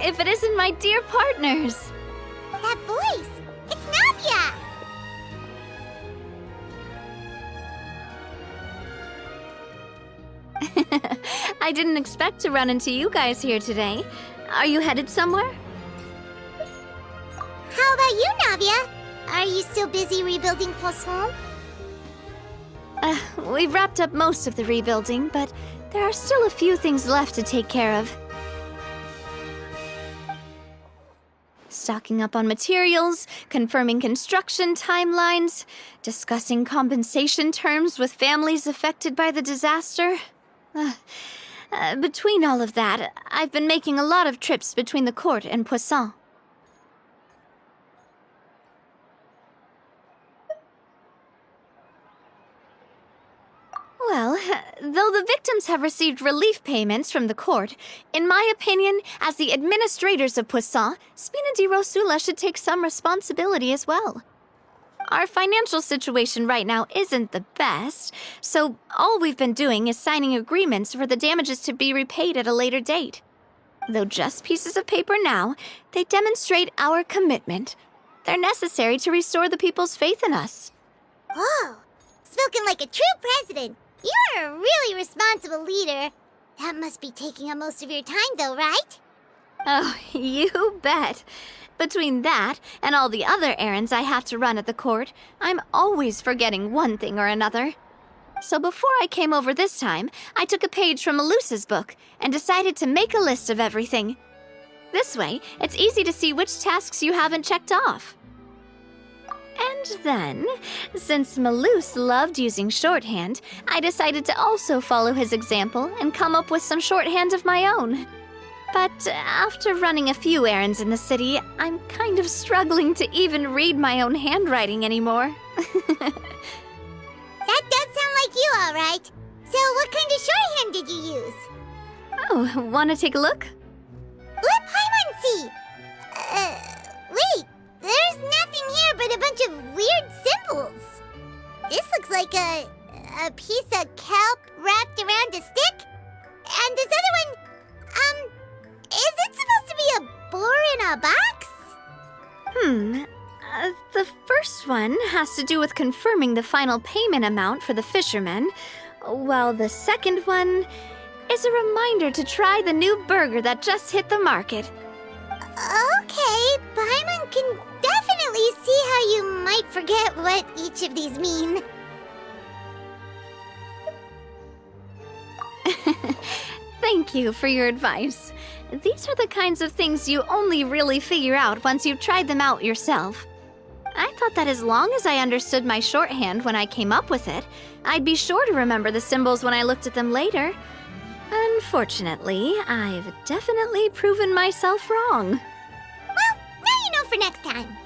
if it isn't my dear partners? That voice! It's Navia! I didn't expect to run into you guys here today. Are you headed somewhere? How about you, Navia? Are you still busy rebuilding Poisson? We've wrapped up most of the rebuilding, but there are still a few things left to take care of. Stocking up on materials, confirming construction timelines, discussing compensation terms with families affected by the disaster. Between all of that, I've been making a lot of trips between the court and Poisson. Well, though the victims have received relief payments from the court, in my opinion, as the administrators of Poisson, Spina di Rosula should take some responsibility as well. Our financial situation right now isn't the best, so all we've been doing is signing agreements for the damages to be repaid at a later date. Though just pieces of paper now, they demonstrate our commitment. They're necessary to restore the people's faith in us. Whoa! Spoken like a true president! You're a really responsible leader. That must be taking up most of your time, though, right? Oh, you bet. Between that and all the other errands I have to run at the court, I'm always forgetting one thing or another. So before I came over this time, I took a page from Melusa's book and decided to make a list of everything. This way, it's easy to see which tasks you haven't checked off. And then, since Melus loved using shorthand, I decided to also follow his example and come up with some shorthand of my own. But after running a few errands in the city, I'm kind of struggling to even read my own handwriting anymore. That does sound like you, all right. So what kind of shorthand did you use? Oh, want to take a look? Let Paimon see! Wait, there's nothing here but a bunch of weird symbols. This looks like a piece of kelp wrapped around a stick. And this other one, is it supposed to be a boar in a box? The first one has to do with confirming the final payment amount for the fishermen, while the second one is a reminder to try the new burger that just hit the market. Okay, Paimon can definitely see how you might forget what each of these mean. Thank you for your advice. These are the kinds of things you only really figure out once you've tried them out yourself. I thought that as long as I understood my shorthand when I came up with it, I'd be sure to remember the symbols when I looked at them later. Unfortunately, I've definitely proven myself wrong. Well, now you know for next time.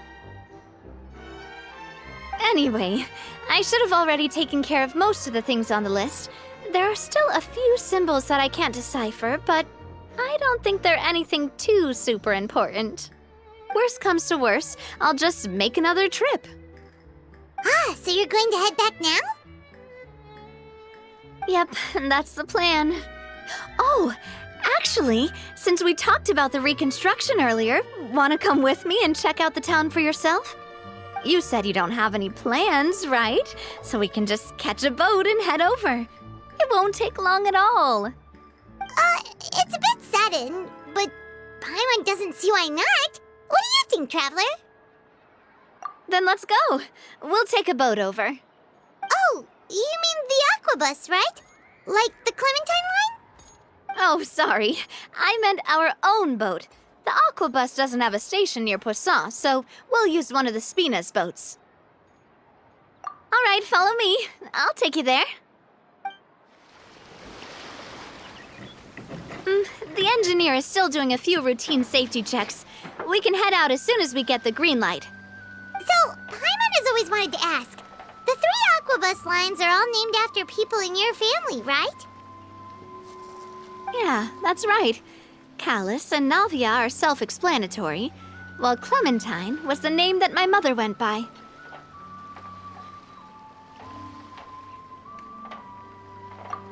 Anyway, I should have already taken care of most of the things on the list. There are still a few symbols that I can't decipher, but I don't think they're anything too super important. Worst comes to worst, I'll just make another trip. So you're going to head back now? Yep, that's the plan. Oh, actually, since we talked about the reconstruction earlier, want to come with me and check out the town for yourself? You said you don't have any plans, right? So we can just catch a boat and head over. It won't take long at all. It's a bit sudden, but Paimon doesn't see why not. What do you think, Traveler? Then let's go. We'll take a boat over. Oh, you mean the aquabus, right? Like the Clementine line? Oh, sorry. I meant our own boat. The aquabus doesn't have a station near Poisson, so we'll use one of the Spina's boats. All right, follow me. I'll take you there. The engineer is still doing a few routine safety checks. We can head out as soon as we get the green light. So, Paimon has always wanted to ask. The 3 aquabus lines are all named after people in your family, right? Yeah, that's right. Callus and Navia are self-explanatory, while Clementine was the name that my mother went by.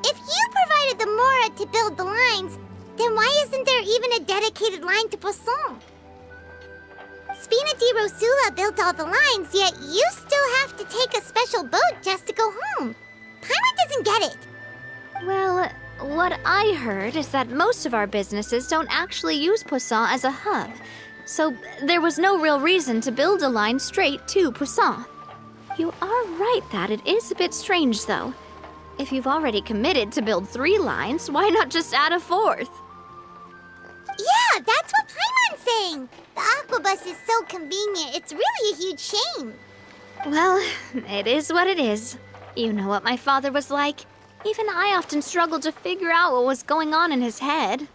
If you provided the Mora to build the lines, Then why isn't there even a dedicated line to Poisson? Spina di Rosula built all the lines, yet you still have to take a special boat just to go home. Paimon doesn't get it. Well, what I heard is that most of our businesses don't actually use Poisson as a hub, so there was no real reason to build a line straight to Poisson. You are right that it is a bit strange, though. If you've already committed to build 3 lines, why not just add a 4th? Yeah, that's what Paimon's saying. The Aquabus is so convenient, it's really a huge shame. Well, it is what it is. You know what my father was like. Even I often struggled to figure out what was going on in his head.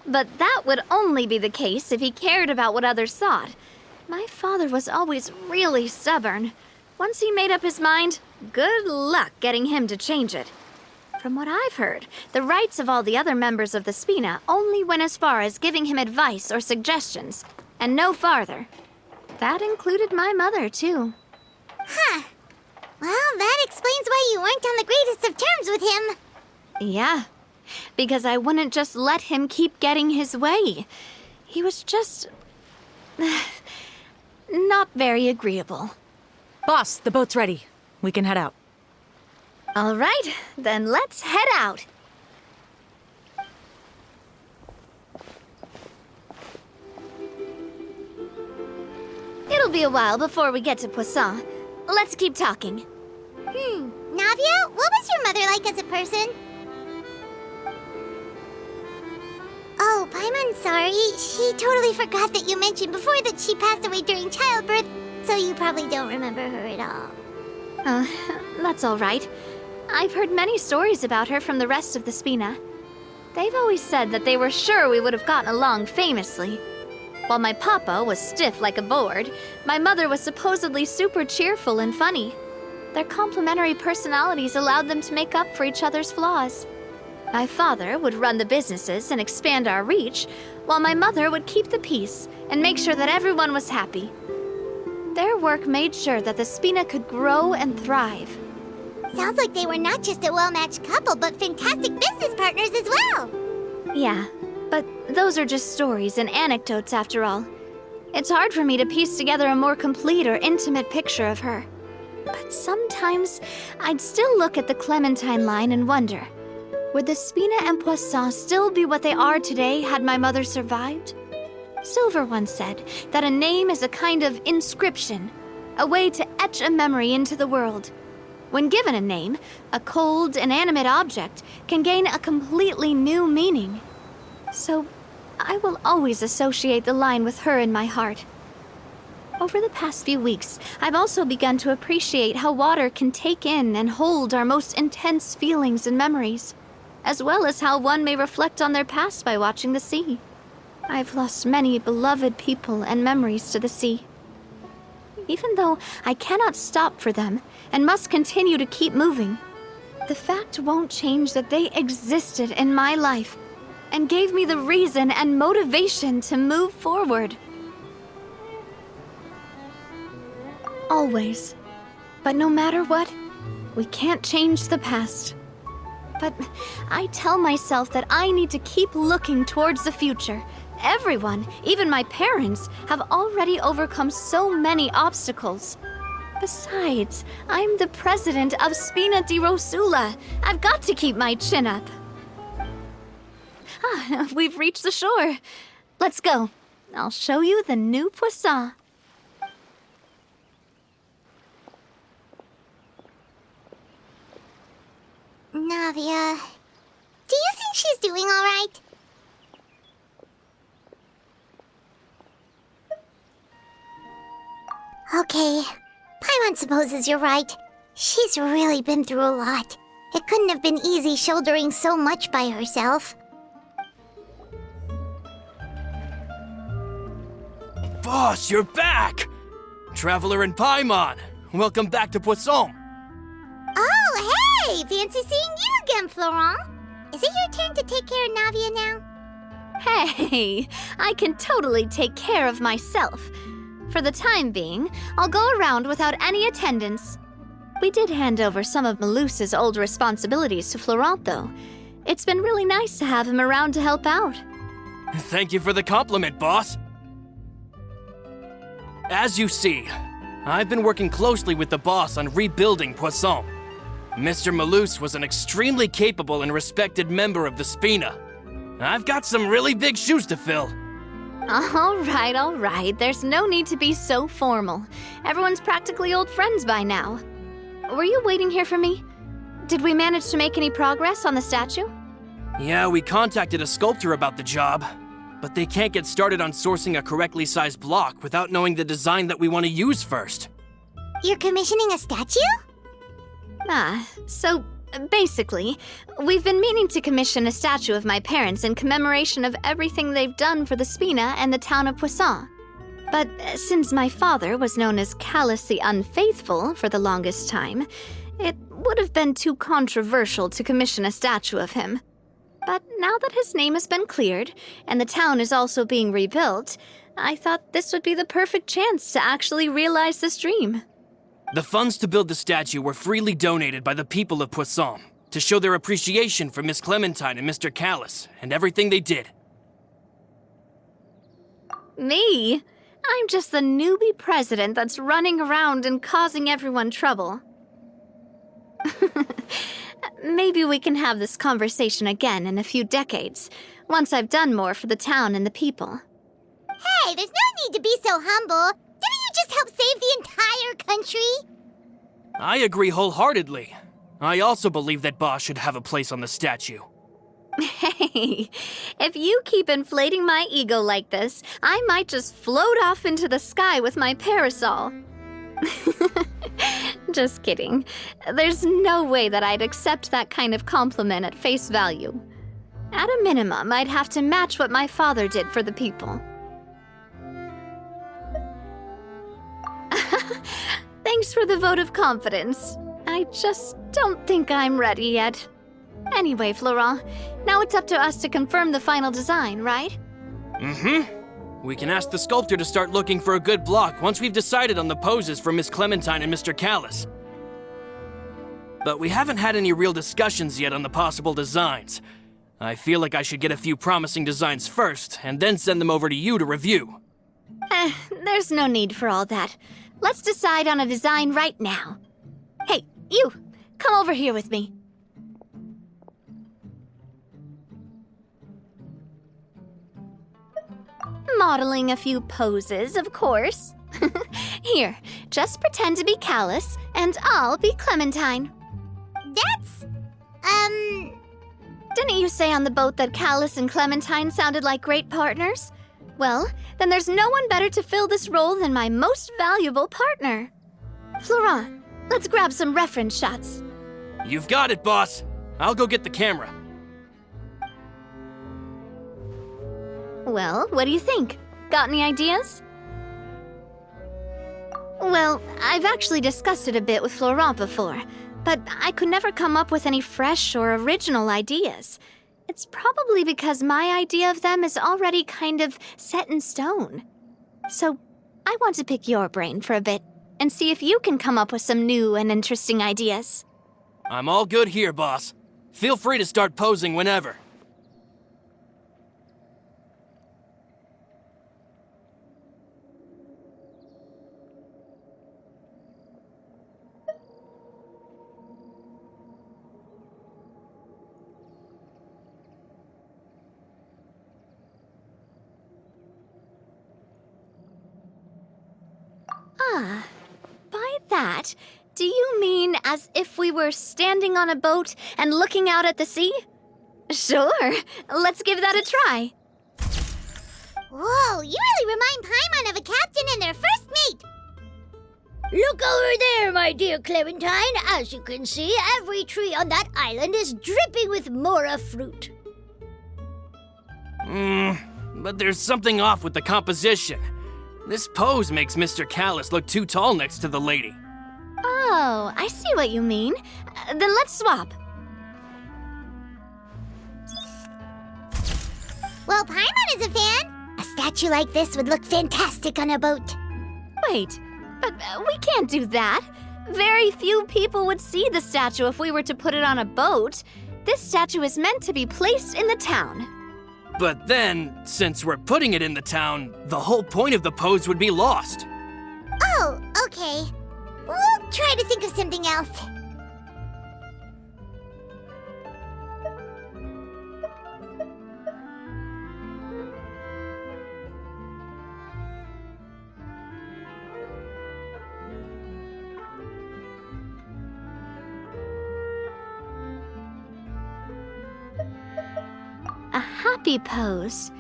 But that would only be the case if he cared about what others thought. My father was always really stubborn. Once he made up his mind, good luck getting him to change it. From what I've heard, the rights of all the other members of the Spina only went as far as giving him advice or suggestions, and no farther. That included my mother, too. Huh. Well, that explains why you weren't on the greatest of terms with him. Yeah, because I wouldn't just let him keep getting his way. He was just... not very agreeable. Boss, the boat's ready. We can head out. All right, then let's head out. It'll be a while before we get to Poisson. Let's keep talking. Navia, what was your mother like as a person? Oh, Paimon's sorry. She totally forgot that you mentioned before that she passed away during childbirth, so you probably don't remember her at all. That's all right. I've heard many stories about her from the rest of the Spina. They've always said that they were sure we would have gotten along famously. While my papa was stiff like a board, my mother was supposedly super cheerful and funny. Their complementary personalities allowed them to make up for each other's flaws. My father would run the businesses and expand our reach, while my mother would keep the peace and make sure that everyone was happy. Their work made sure that the Spina could grow and thrive. Sounds like they were not just a well-matched couple, but fantastic business partners as well. Yeah, but those are just stories and anecdotes after all. It's hard for me to piece together a more complete or intimate picture of her. But sometimes I'd still look at the Clementine line and wonder, would the Spina and Poisson still be what they are today had my mother survived? Silver once said that a name is a kind of inscription, a way to etch a memory into the world. When given a name, a cold, inanimate object can gain a completely new meaning. So, I will always associate the line with her in my heart. Over the past few weeks, I've also begun to appreciate how water can take in and hold our most intense feelings and memories, as well as how one may reflect on their past by watching the sea. I've lost many beloved people and memories to the sea. Even though I cannot stop for them and must continue to keep moving, the fact won't change that they existed in my life and gave me the reason and motivation to move forward. Always. But no matter what, we can't change the past. But I tell myself that I need to keep looking towards the future. Everyone, even my parents, have already overcome so many obstacles. Besides, I'm the president of Spina di Rosula. I've got to keep my chin up. We've reached the shore. Let's go. I'll show you the new Poisson. Navia, do you think she's doing all right? Okay, Paimon supposes you're right. She's really been through a lot. It couldn't have been easy shouldering so much by herself. Boss, you're back! Traveler and Paimon, welcome back to Poisson. Oh, hey! Fancy seeing you again, Florent. Is it your turn to take care of Navia now? Hey, I can totally take care of myself. For the time being, I'll go around without any attendance. We did hand over some of Malus's old responsibilities to Florent, though. It's been really nice to have him around to help out. Thank you for the compliment, boss. As you see, I've been working closely with the boss on rebuilding Poisson. Mr. Malus was an extremely capable and respected member of the Spina. I've got some really big shoes to fill. All right. There's no need to be so formal. Everyone's practically old friends by now. Were you waiting here for me? Did we manage to make any progress on the statue? Yeah, we contacted a sculptor about the job, but they can't get started on sourcing a correctly sized block without knowing the design that we want to use first. You're commissioning a statue? So basically, we've been meaning to commission a statue of my parents in commemoration of everything they've done for the Spina and the town of Poisson. But since my father was known as Callus the Unfaithful for the longest time, it would have been too controversial to commission a statue of him. But now that his name has been cleared, and the town is also being rebuilt, I thought this would be the perfect chance to actually realize this dream. The funds to build the statue were freely donated by the people of Poisson to show their appreciation for Miss Clementine and Mr. Callus and everything they did. Me? I'm just the newbie president that's running around and causing everyone trouble. Maybe we can have this conversation again in a few decades, once I've done more for the town and the people. Hey, there's no need to be so humble. Didn't you just help save the entire country? I agree wholeheartedly. I also believe that Boss should have a place on the statue. Hey, if you keep inflating my ego like this, I might just float off into the sky with my parasol. Just kidding. There's no way that I'd accept that kind of compliment at face value. At a minimum, I'd have to match what my father did for the people. Thanks for the vote of confidence. I just don't think I'm ready yet. Anyway, Florent, now it's up to us to confirm the final design, right? We can ask the sculptor to start looking for a good block once we've decided on the poses for Miss Clementine and Mr. Callus. But we haven't had any real discussions yet on the possible designs. I feel like I should get a few promising designs first, and then send them over to you to review. There's no need for all that. Let's decide on a design right now. Hey, you! Come over here with me. Modeling a few poses, of course. Here, just pretend to be Callus, and I'll be Clementine. That's, Didn't you say on the boat that Callus and Clementine sounded like great partners? Well, then there's no one better to fill this role than my most valuable partner. Florent, let's grab some reference shots. You've got it, boss. I'll go get the camera. Well, what do you think? Got any ideas? Well, I've actually discussed it a bit with Florent before, but I could never come up with any fresh or original ideas. It's probably because my idea of them is already kind of set in stone. So, I want to pick your brain for a bit and see if you can come up with some new and interesting ideas. I'm all good here, boss. Feel free to start posing whenever. By that, do you mean as if we were standing on a boat and looking out at the sea? Sure, let's give that a try. whoa, you really remind Paimon of a captain and their first mate. Look over there, my dear Clementine. As you can see, every tree on that island is dripping with mora fruit. But there's something off with the composition. This pose makes Mr. Callus look too tall next to the lady. Oh, I see what you mean. Then let's swap. Well, Paimon is a fan. A statue like this would look fantastic on a boat. Wait, but we can't do that. Very few people would see the statue if we were to put it on a boat. This statue is meant to be placed in the town. But then, since we're putting it in the town, the whole point of the pose would be lost. Oh, okay. We'll try to think of something else. A happy pose?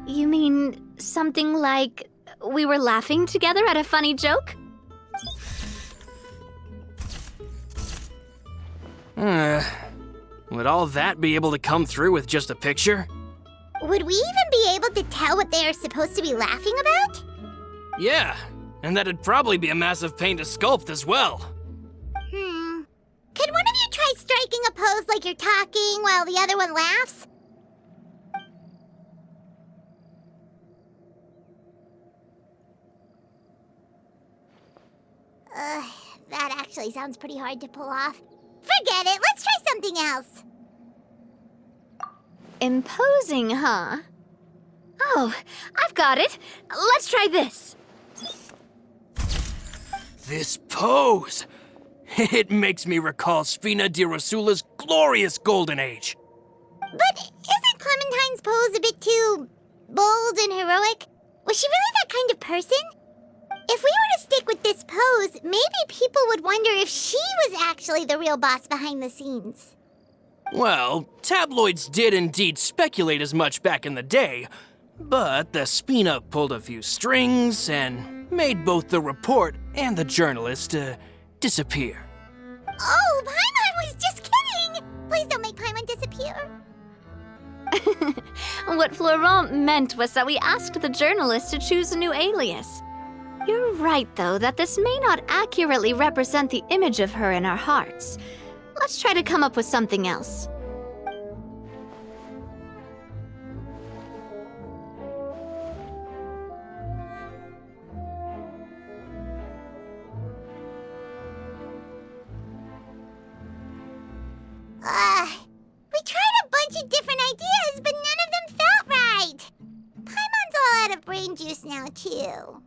You mean something like we were laughing together at a funny joke? Would all that be able to come through with just a picture? Would we even be able to tell what they are supposed to be laughing about? Yeah, and that'd probably be a massive pain to sculpt as well. Could one of you try striking a pose like you're talking while the other one laughs? That actually sounds pretty hard to pull off. Forget it, let's try something else. Imposing, huh? Oh, I've got it. Let's try this. This pose! It makes me recall Spina di Rosula's glorious golden age. But isn't Clementine's pose a bit too bold and heroic? Was she really that kind of person? If we were to stick with this pose, maybe people would wonder if she was actually the real boss behind the scenes. Well, tabloids did indeed speculate as much back in the day, but the Spina pulled a few strings and made both the report and the journalist disappear. Oh, Paimon was just kidding! Please don't make Paimon disappear. What Florent meant was that we asked the journalist to choose a new alias. You're right, though, that this may not accurately represent the image of her in our hearts. Let's try to come up with something else. We tried a bunch of different ideas, but none of them felt right. Paimon's all out of brain juice now, too.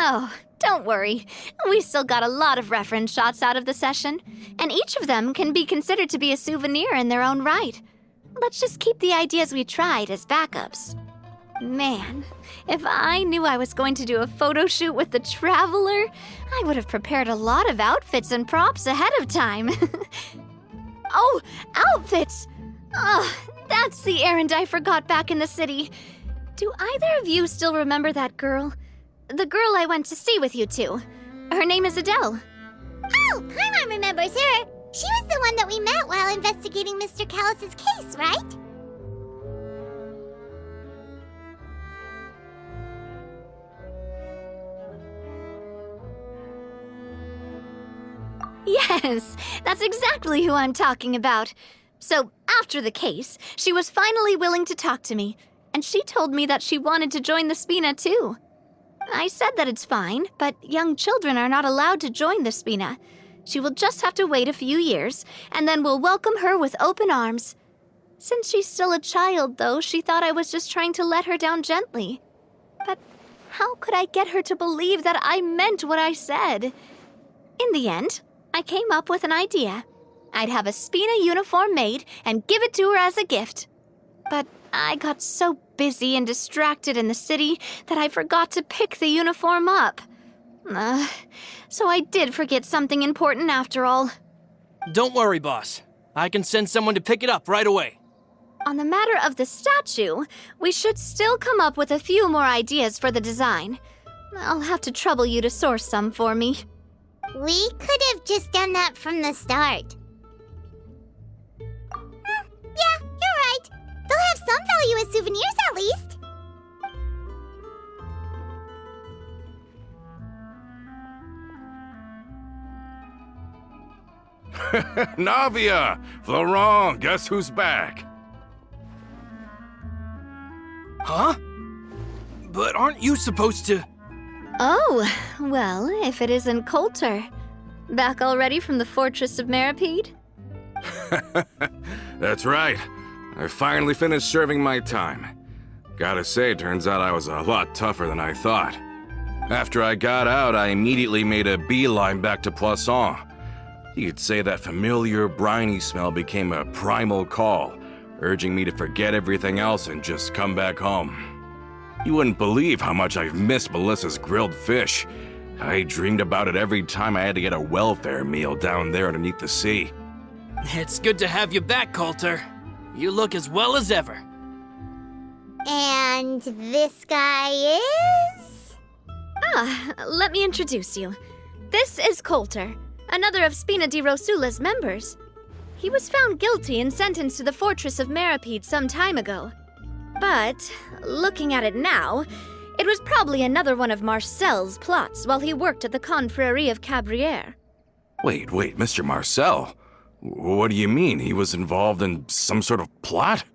Oh, don't worry. We still got a lot of reference shots out of the session, and each of them can be considered to be a souvenir in their own right. Let's just keep the ideas we tried as backups. Man, if I knew I was going to do a photo shoot with the Traveler, I would have prepared a lot of outfits and props ahead of time. Oh, outfits! Oh, that's the errand I forgot back in the city. Do either of you still remember that girl? The girl I went to see with you two. Her name is Adele. Oh, Paimon remembers her. She was the one that we met while investigating Mr. Callus's case, right? Yes, that's exactly who I'm talking about. So, after the case, she was finally willing to talk to me, and she told me that she wanted to join the Spina too. I said that it's fine, but young children are not allowed to join the Spina. She will just have to wait a few years, and then we'll welcome her with open arms. Since she's still a child, though, she thought I was just trying to let her down gently. But how could I get her to believe that I meant what I said? In the end, I came up with an idea. I'd have a Spina uniform made and give it to her as a gift. But I got so busy and distracted in the city that I forgot to pick the uniform up. So I did forget something important after all. Don't worry, boss. I can send someone to pick it up right away. On the matter of the statue, we should still come up with a few more ideas for the design. I'll have to trouble you to source some for me. We could have just done that from the start. Yeah, you're right. They'll have some value as souvenirs at least. Navia! Florent, guess who's back? Huh? But aren't you supposed to... Oh, well, if it isn't Coulter. Back already from the Fortress of Meripede? That's right. I finally finished serving my time. Gotta say, turns out I was a lot tougher than I thought. After I got out, I immediately made a beeline back to Poisson. You could say that familiar briny smell became a primal call, urging me to forget everything else and just come back home. You wouldn't believe how much I've missed Melissa's grilled fish. I dreamed about it every time I had to get a welfare meal down there underneath the sea. It's good to have you back, Coulter. You look as well as ever. And this guy is? Let me introduce you. This is Coulter, another of Spina di Rosula's members. He was found guilty and sentenced to the Fortress of Meripede some time ago. But, looking at it now, it was probably another one of Marcel's plots while he worked at the Confrérie of Cabrières. Wait, Mr. Marcel? What do you mean? He was involved in some sort of plot?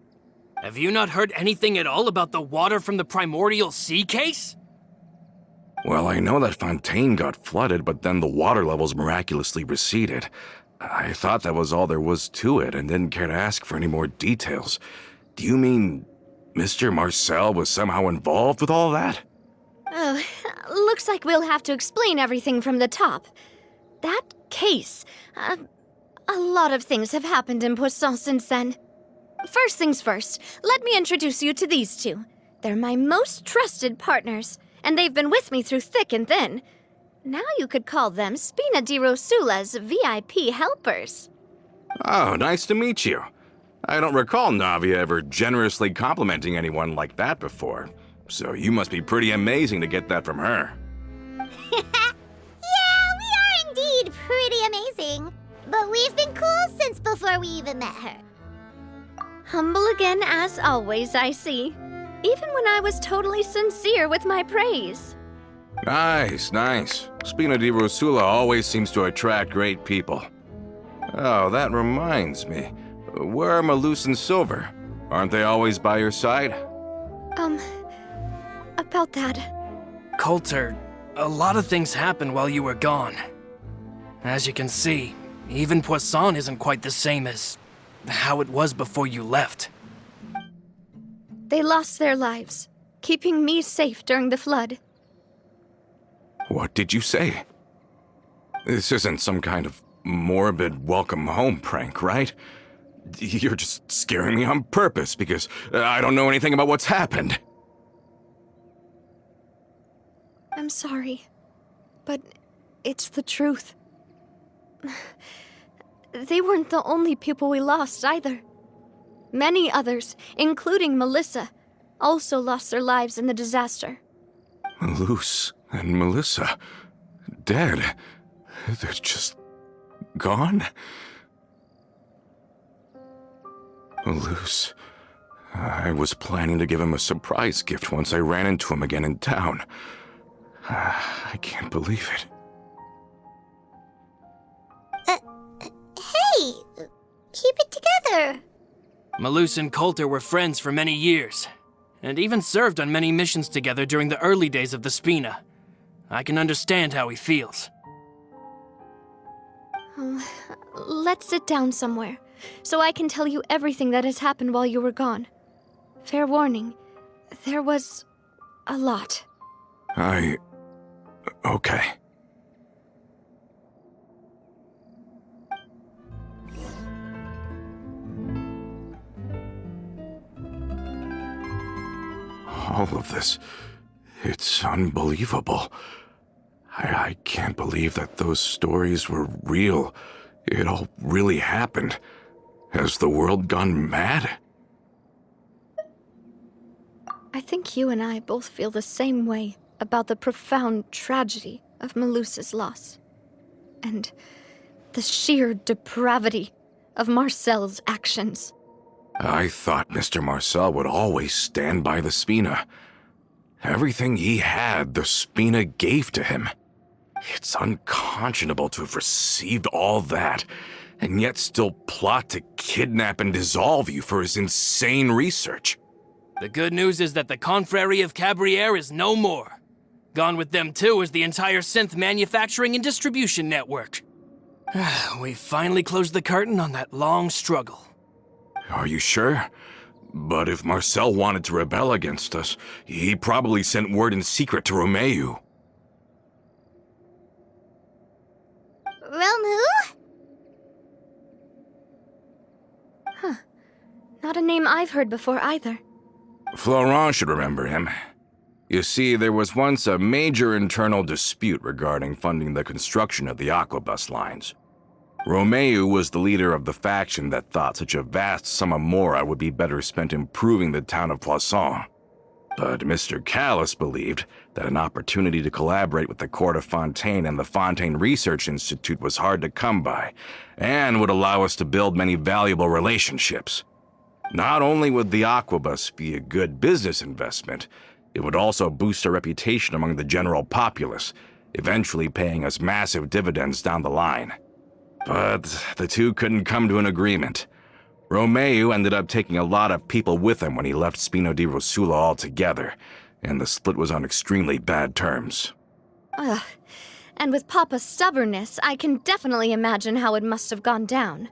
Have you not heard anything at all about the water from the primordial sea case? Well, I know that Fontaine got flooded, but then the water levels miraculously receded. I thought that was all there was to it and didn't care to ask for any more details. Do you mean Mr. Marcel was somehow involved with all that? Oh, looks like we'll have to explain everything from the top. That case, a lot of things have happened in Poisson since then. First things first, let me introduce you to these two. They're my most trusted partners, and they've been with me through thick and thin. Now you could call them Spina di Rosula's VIP helpers. Oh, nice to meet you. I don't recall Navia ever generously complimenting anyone like that before, so you must be pretty amazing to get that from her. Yeah, we are indeed pretty amazing. But we've been cool since before we even met her. Humble again as always, I see. Even when I was totally sincere with my praise. Nice. Spina di Rosula always seems to attract great people. Oh, that reminds me. Where are Malus and Silver? Aren't they always by your side? About that. Coulter, a lot of things happened while you were gone. As you can see, even Poisson isn't quite the same as how it was before you left. They lost their lives, keeping me safe during the flood. What did you say? This isn't some kind of morbid welcome home prank, right? You're just scaring me on purpose because I don't know anything about what's happened. I'm sorry, but it's the truth. They weren't the only people we lost either. Many others, including Melissa, also lost their lives in the disaster. Malus and Melissa, dead. They're just gone? Malus, I was planning to give him a surprise gift once I ran into him again in town. I can't believe it. Hey, keep it together. Malus and Coulter were friends for many years, and even served on many missions together during the early days of the Spina. I can understand how he feels. Let's sit down somewhere, so I can tell you everything that has happened while you were gone. Fair warning, there was a lot. Okay. All of this, it's unbelievable. I can't believe that those stories were real. It all really happened. Has the world gone mad? I think you and I both feel the same way about the profound tragedy of Melusa's loss. And the sheer depravity of Marcel's actions. I thought Mr. Marcel would always stand by the Spina. Everything he had, the Spina gave to him. It's unconscionable to have received all that, and yet still plot to kidnap and dissolve you for his insane research. The good news is that the Confrérie of Cabrières is no more. Gone with them too is the entire synth manufacturing and distribution network. We finally closed the curtain on that long struggle. Are you sure? But if Marcel wanted to rebel against us, he probably sent word in secret to Romeu. Romu? Not a name I've heard before either. Florent should remember him. You see, there was once a major internal dispute regarding funding the construction of the Aquabus lines. Romeu was the leader of the faction that thought such a vast sum of mora would be better spent improving the town of Poisson. But Mr. Callis believed that an opportunity to collaborate with the Court of Fontaine and the Fontaine Research Institute was hard to come by, and would allow us to build many valuable relationships. Not only would the Aquabus be a good business investment, it would also boost our reputation among the general populace, eventually paying us massive dividends down the line. But the two couldn't come to an agreement. Romeu ended up taking a lot of people with him when he left Spino di Rosula altogether, and the split was on extremely bad terms. Ugh. And with Papa's stubbornness, I can definitely imagine how it must have gone down.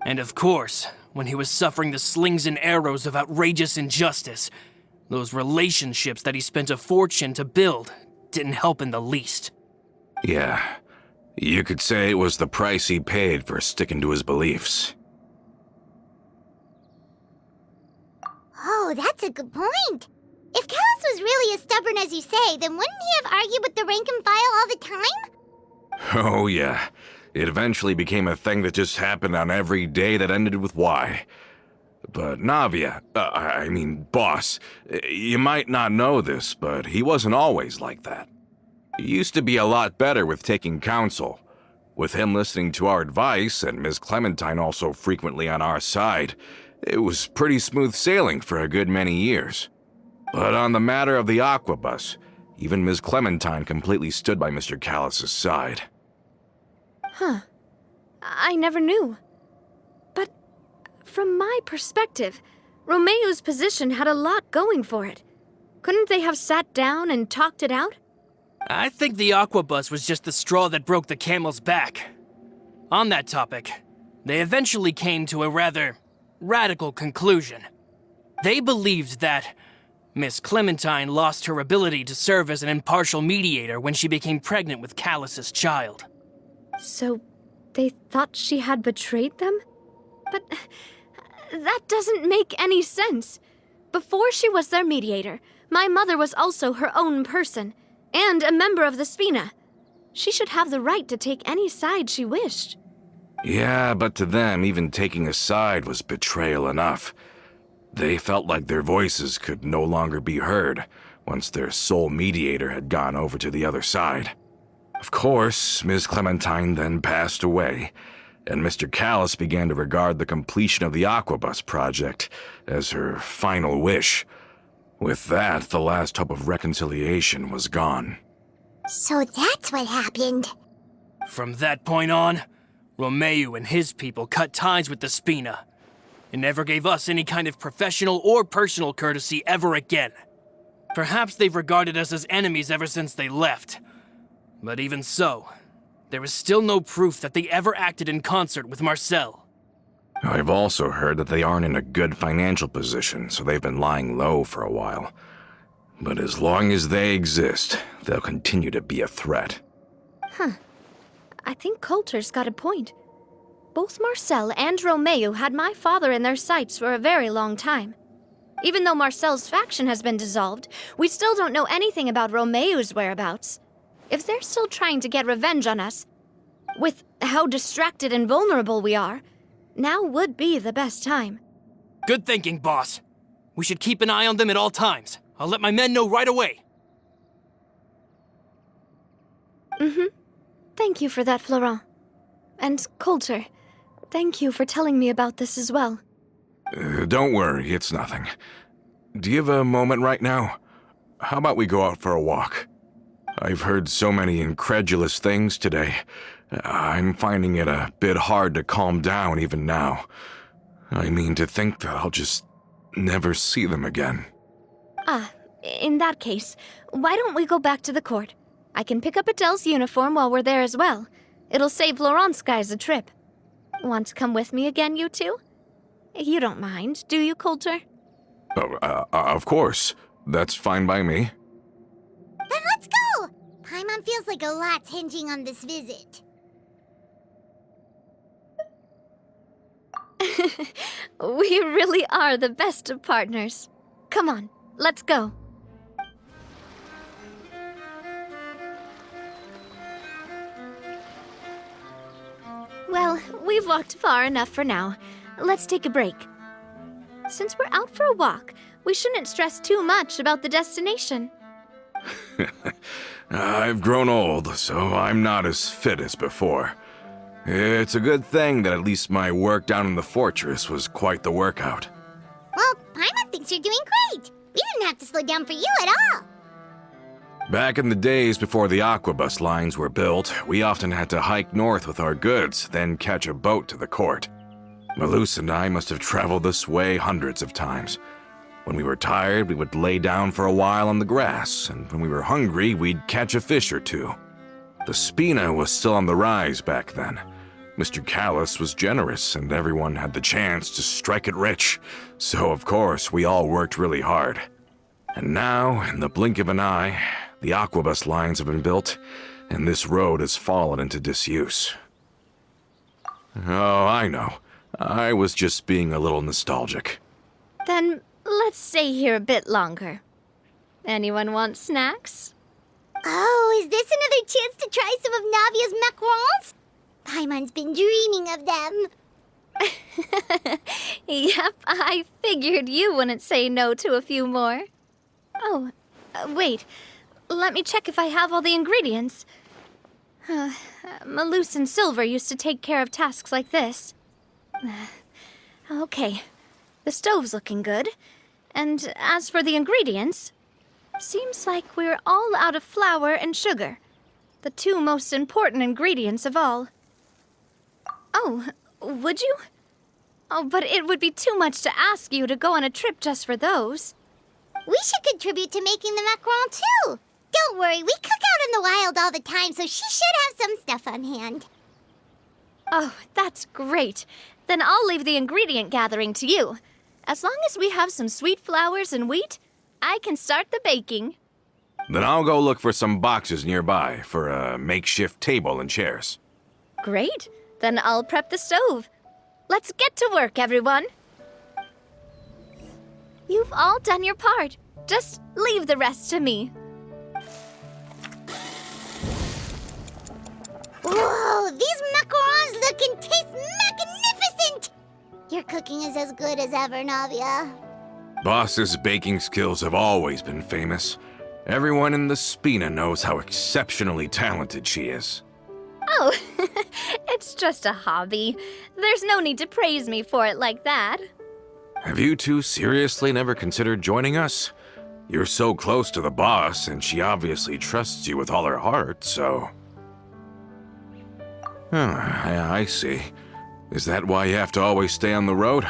And of course, when he was suffering the slings and arrows of outrageous injustice, those relationships that he spent a fortune to build didn't help in the least. Yeah, you could say it was the price he paid for sticking to his beliefs. Oh, that's a good point. If Callis was really as stubborn as you say, then wouldn't he have argued with the rank and file all the time? Oh yeah, it eventually became a thing that just happened on every day that ended with Y. But Navia, boss, you might not know this, but he wasn't always like that. He used to be a lot better with taking counsel. With him listening to our advice, and Ms. Clementine also frequently on our side, it was pretty smooth sailing for a good many years. But on the matter of the Aquabus, even Ms. Clementine completely stood by Mr. Callis's side. Huh. I never knew. But from my perspective, Romeu's position had a lot going for it. Couldn't they have sat down and talked it out? I think the Aquabus was just the straw that broke the camel's back. On that topic, they eventually came to a rather radical conclusion. They believed that Miss Clementine lost her ability to serve as an impartial mediator when she became pregnant with Callis's child. So they thought she had betrayed them? But that doesn't make any sense. Before she was their mediator, my mother was also her own person, and a member of the Spina. She should have the right to take any side she wished. Yeah, but to them, even taking a side was betrayal enough. They felt like their voices could no longer be heard once their sole mediator had gone over to the other side. Of course, Ms. Clementine then passed away, and Mr. Callis began to regard the completion of the Aquabus project as her final wish. With that, the last hope of reconciliation was gone. So that's what happened. From that point on, Romeu and his people cut ties with the Spina, and never gave us any kind of professional or personal courtesy ever again. Perhaps they've regarded us as enemies ever since they left. But even so, there is still no proof that they ever acted in concert with Marcel. I've also heard that they aren't in a good financial position, so they've been lying low for a while. But as long as they exist, they'll continue to be a threat. I think Coulter's got a point. Both Marcel and Romeu had my father in their sights for a very long time. Even though Marcel's faction has been dissolved, we still don't know anything about Romeu's whereabouts. If they're still trying to get revenge on us, with how distracted and vulnerable we are, now would be the best time. Good thinking, boss. We should keep an eye on them at all times. I'll let my men know right away. Thank you for that, Florent. And Coulter, thank you for telling me about this as well. Don't worry, it's nothing. Do you have a moment right now? How about we go out for a walk? I've heard so many incredulous things today. I'm finding it a bit hard to calm down even now. I mean, to think that I'll just never see them again. in that case, why don't we go back to the court? I can pick up Adele's uniform while we're there as well. It'll save Laurent's guys a trip. Want to come with me again, you two? You don't mind, do you, Coulter? Oh, of course. That's fine by me. Then let's go! Paimon feels like a lot's hinging on this visit. We really are the best of partners. Come on, let's go. Well, we've walked far enough for now. Let's take a break. Since we're out for a walk, we shouldn't stress too much about the destination. I've grown old, so I'm not as fit as before. It's a good thing that at least my work down in the fortress was quite the workout. Well, Paimon thinks you're doing great. We didn't have to slow down for you at all. Back in the days before the aquabus lines were built, we often had to hike north with our goods, then catch a boat to the court. Malus and I must have traveled this way hundreds of times. When we were tired, we would lay down for a while on the grass, and when we were hungry, we'd catch a fish or two. The Spina was still on the rise back then. Mr. Callis was generous, and everyone had the chance to strike it rich, so of course we all worked really hard. And now, in the blink of an eye, the aquabus lines have been built, and this road has fallen into disuse. Oh, I know. I was just being a little nostalgic. Then let's stay here a bit longer. Anyone want snacks? Oh, is this another chance to try some of Navia's macarons? Paimon's been dreaming of them. Yep, I figured you wouldn't say no to a few more. Oh, wait. Let me check if I have all the ingredients. Malus and Silver used to take care of tasks like this. Okay, the stove's looking good. And as for the ingredients, seems like we're all out of flour and sugar, the two most important ingredients of all. Oh, would you? Oh, but it would be too much to ask you to go on a trip just for those. We should contribute to making the macaron too. Don't worry, we cook out in the wild all the time, so she should have some stuff on hand. Oh, that's great. Then I'll leave the ingredient gathering to you. As long as we have some sweet flowers and wheat, I can start the baking. Then I'll go look for some boxes nearby for a makeshift table and chairs. Great. Then I'll prep the stove. Let's get to work, everyone. You've all done your part. Just leave the rest to me. Whoa, these macarons look and taste magnificent! Your cooking is as good as ever, Navia. Boss's baking skills have always been famous. Everyone in the Spina knows how exceptionally talented she is. Oh, it's just a hobby. There's no need to praise me for it like that. Have you two seriously never considered joining us? You're so close to the boss, and she obviously trusts you with all her heart, so... I see. Is that why you have to always stay on the road?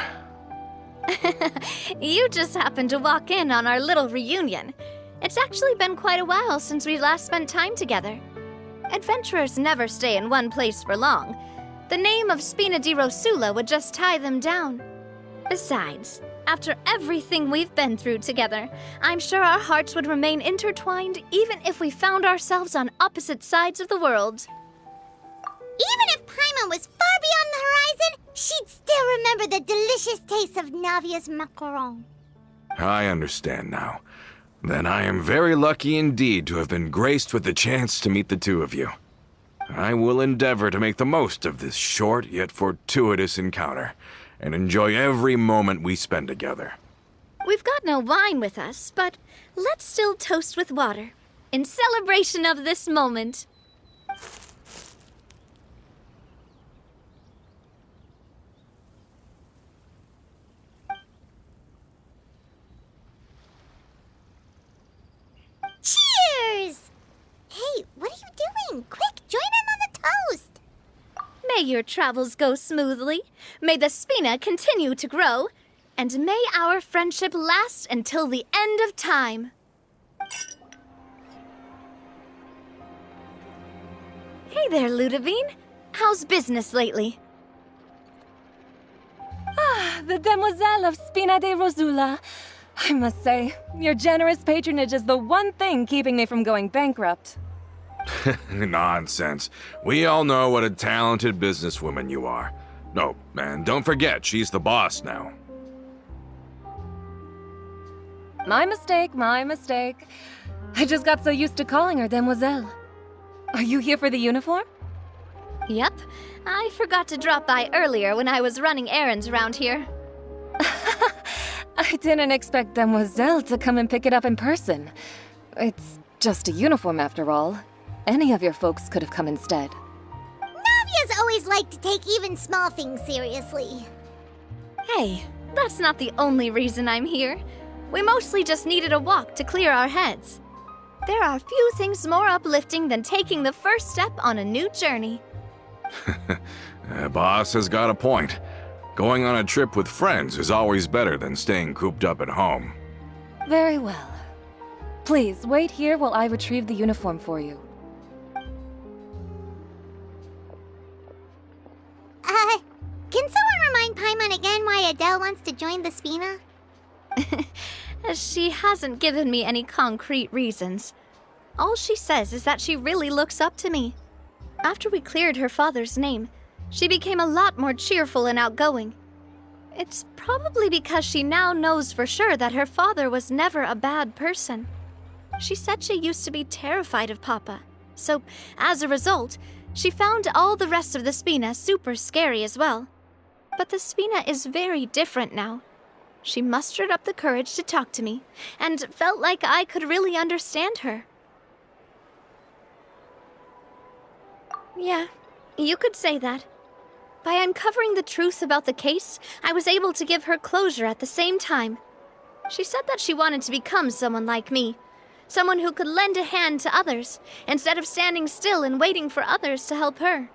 You just happened to walk in on our little reunion. It's actually been quite a while since we last spent time together. Adventurers never stay in one place for long. The name of Spina di Rosula would just tie them down. Besides, after everything we've been through together, I'm sure our hearts would remain intertwined even if we found ourselves on opposite sides of the world. Even if Paimon was far beyond the horizon, she'd still remember the delicious taste of Navia's macaron. I understand now. Then I am very lucky indeed to have been graced with the chance to meet the two of you. I will endeavor to make the most of this short yet fortuitous encounter, and enjoy every moment we spend together. We've got no wine with us, but let's still toast with water, in celebration of this moment. Cheers! Hey, what are you doing? Quick, join in on the toast! May your travels go smoothly, may the Spina continue to grow, and may our friendship last until the end of time. Hey there, Ludovine. How's business lately? The Demoiselle of Spina de Rosula. I must say, your generous patronage is the one thing keeping me from going bankrupt. Nonsense. We all know what a talented businesswoman you are. No, and don't forget, she's the boss now. My mistake, my mistake. I just got so used to calling her Demoiselle. Are you here for the uniform? Yep. I forgot to drop by earlier when I was running errands around here. I didn't expect Demoiselle to come and pick it up in person. It's just a uniform after all. Any of your folks could have come instead. Navia's always liked to take even small things seriously. Hey, that's not the only reason I'm here. We mostly just needed a walk to clear our heads. There are few things more uplifting than taking the first step on a new journey. Boss has got a point. Going on a trip with friends is always better than staying cooped up at home. Very well. Please, wait here while I retrieve the uniform for you. Can someone remind Paimon again why Adele wants to join the Spina? She hasn't given me any concrete reasons. All she says is that she really looks up to me. After we cleared her father's name, she became a lot more cheerful and outgoing. It's probably because she now knows for sure that her father was never a bad person. She said she used to be terrified of Papa, so as a result, she found all the rest of the Spina super scary as well. But the Spina is very different now. She mustered up the courage to talk to me, and felt like I could really understand her. Yeah, you could say that. By uncovering the truth about the case, I was able to give her closure at the same time. She said that she wanted to become someone like me, someone who could lend a hand to others, instead of standing still and waiting for others to help her.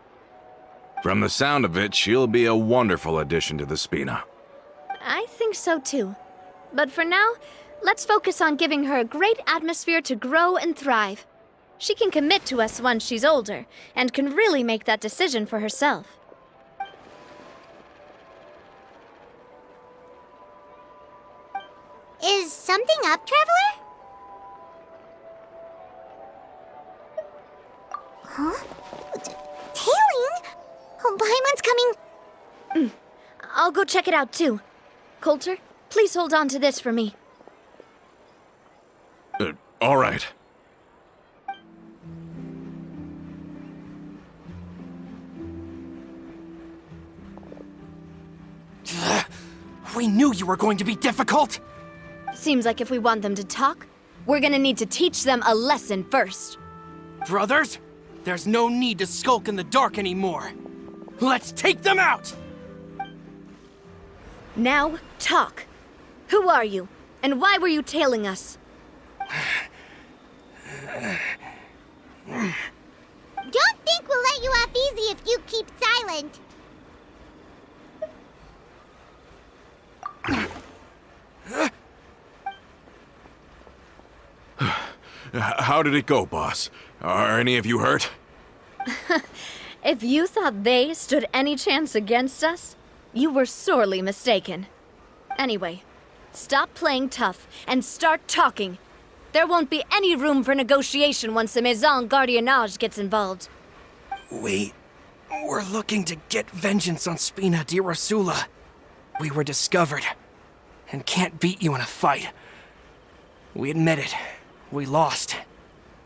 From the sound of it, she'll be a wonderful addition to the Spina. I think so too. But for now, let's focus on giving her a great atmosphere to grow and thrive. She can commit to us once she's older, and can really make that decision for herself. Is something up, Traveler? Huh? Tailing? Oh, Paimon's coming. I'll go check it out too. Coulter, please hold on to this for me. All right. We knew you were going to be difficult! Seems like if we want them to talk, we're gonna need to teach them a lesson first. Brothers, there's no need to skulk in the dark anymore. Let's take them out! Now, talk. Who are you? And why were you tailing us? Don't think we'll let you off easy if you keep silent. How did it go, boss? Are any of you hurt? If you thought they stood any chance against us, you were sorely mistaken. Anyway, stop playing tough and start talking. There won't be any room for negotiation once the Maison Gardiennage gets involved. We're looking to get vengeance on Spina di Rosula. We were discovered, and can't beat you in a fight. We admit it. We lost.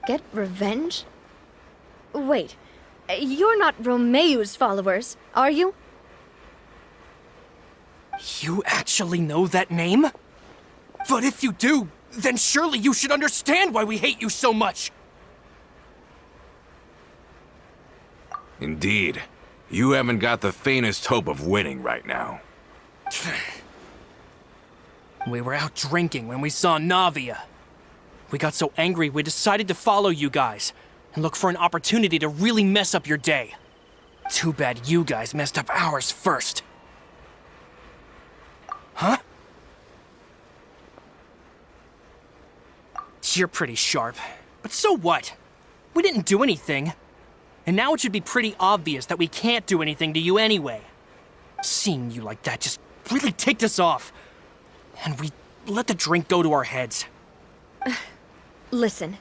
Get revenge? Wait, you're not Romeu's followers, are you? You actually know that name? But if you do, then surely you should understand why we hate you so much! Indeed. You haven't got the faintest hope of winning right now. We were out drinking when we saw Navia. We got so angry we decided to follow you guys and look for an opportunity to really mess up your day. Too bad you guys messed up ours first. Huh? You're pretty sharp, but so what? We didn't do anything. And now it should be pretty obvious that we can't do anything to you anyway. Seeing you like that just really ticked us off. And we let the drink go to our heads. Listen,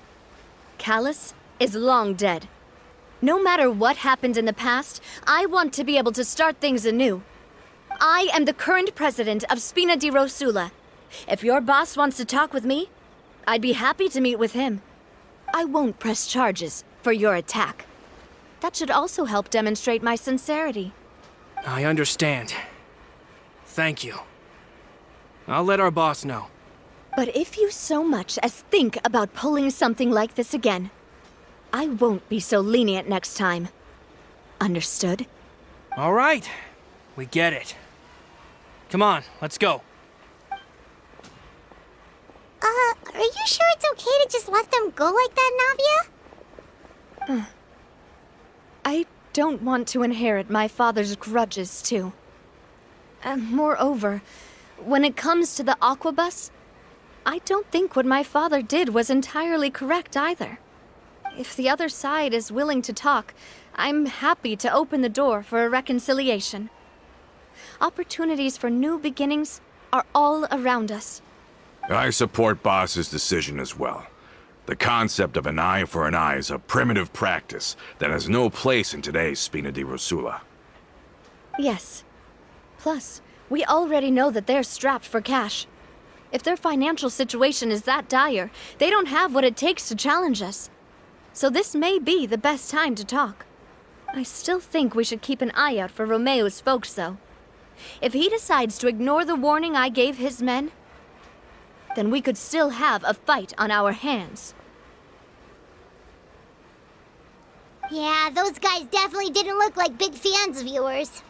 Callus is long dead. No matter what happened in the past, I want to be able to start things anew. I am the current president of Spina di Rosula. If your boss wants to talk with me, I'd be happy to meet with him. I won't press charges for your attack. That should also help demonstrate my sincerity. I understand. Thank you. I'll let our boss know. But if you so much as think about pulling something like this again, I won't be so lenient next time. Understood? All right. We get it. Come on, let's go. Are you sure it's okay to just let them go like that, Navia? I don't want to inherit my father's grudges, too. And moreover, when it comes to the Aquabus, I don't think what my father did was entirely correct either. If the other side is willing to talk, I'm happy to open the door for a reconciliation. Opportunities for new beginnings are all around us. I support Boss's decision as well. The concept of an eye for an eye is a primitive practice that has no place in today's Spina di Rosula. Yes. Plus, we already know that they're strapped for cash. If their financial situation is that dire, they don't have what it takes to challenge us. So this may be the best time to talk. I still think we should keep an eye out for Romeo's folks, though. If he decides to ignore the warning I gave his men, then we could still have a fight on our hands. Yeah, those guys definitely didn't look like big fans of yours.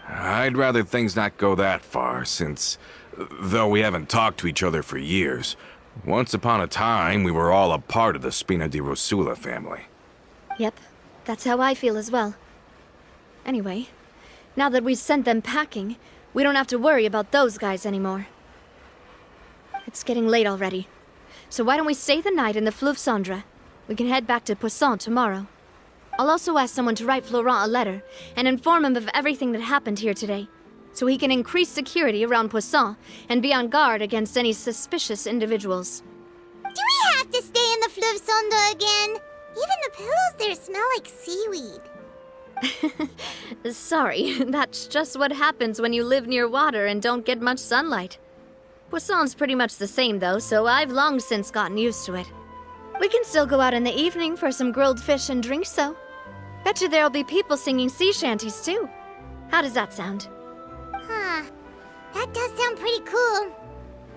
I'd rather things not go that far, since, though we haven't talked to each other for years, once upon a time we were all a part of the Spina di Rosula family. Yep, that's how I feel as well. Anyway, now that we've sent them packing, we don't have to worry about those guys anymore. It's getting late already, so why don't we stay the night in the Fleuve Cendre? We can head back to Poisson tomorrow. I'll also ask someone to write Florent a letter and inform him of everything that happened here today, so he can increase security around Poisson and be on guard against any suspicious individuals. Do we have to stay in the Fleuve Cendre again? Even the pillows there smell like seaweed. Sorry, that's just what happens when you live near water and don't get much sunlight. Poisson's pretty much the same though, so I've long since gotten used to it. We can still go out in the evening for some grilled fish and drinks though. Bet you there'll be people singing sea shanties too. How does that sound? Huh. That does sound pretty cool.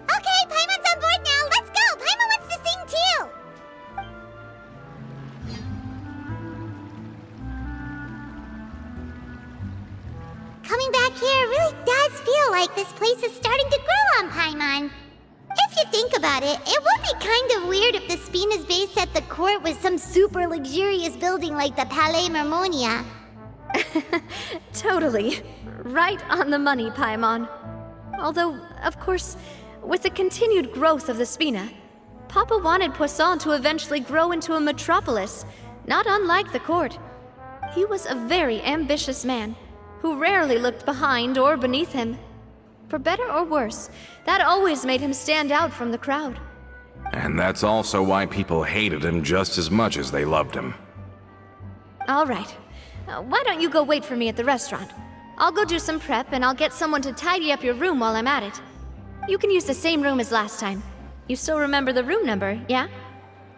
Okay, Paimon's on board now. Let's go. Paimon wants to sing too. Coming back here really does feel like this place is starting to grow on Paimon. If you think about it, it would be kind of weird if the Spina's base at the court was some super luxurious building like the Palais Mermonia. Totally. Right on the money, Paimon. Although, of course, with the continued growth of the Spina, Papa wanted Poisson to eventually grow into a metropolis, not unlike the court. He was a very ambitious man, who rarely looked behind or beneath him. For better or worse, that always made him stand out from the crowd. And that's also why people hated him just as much as they loved him. All right. Why don't you go wait for me at the restaurant? I'll go do some prep and I'll get someone to tidy up your room while I'm at it. You can use the same room as last time. You still remember the room number, yeah?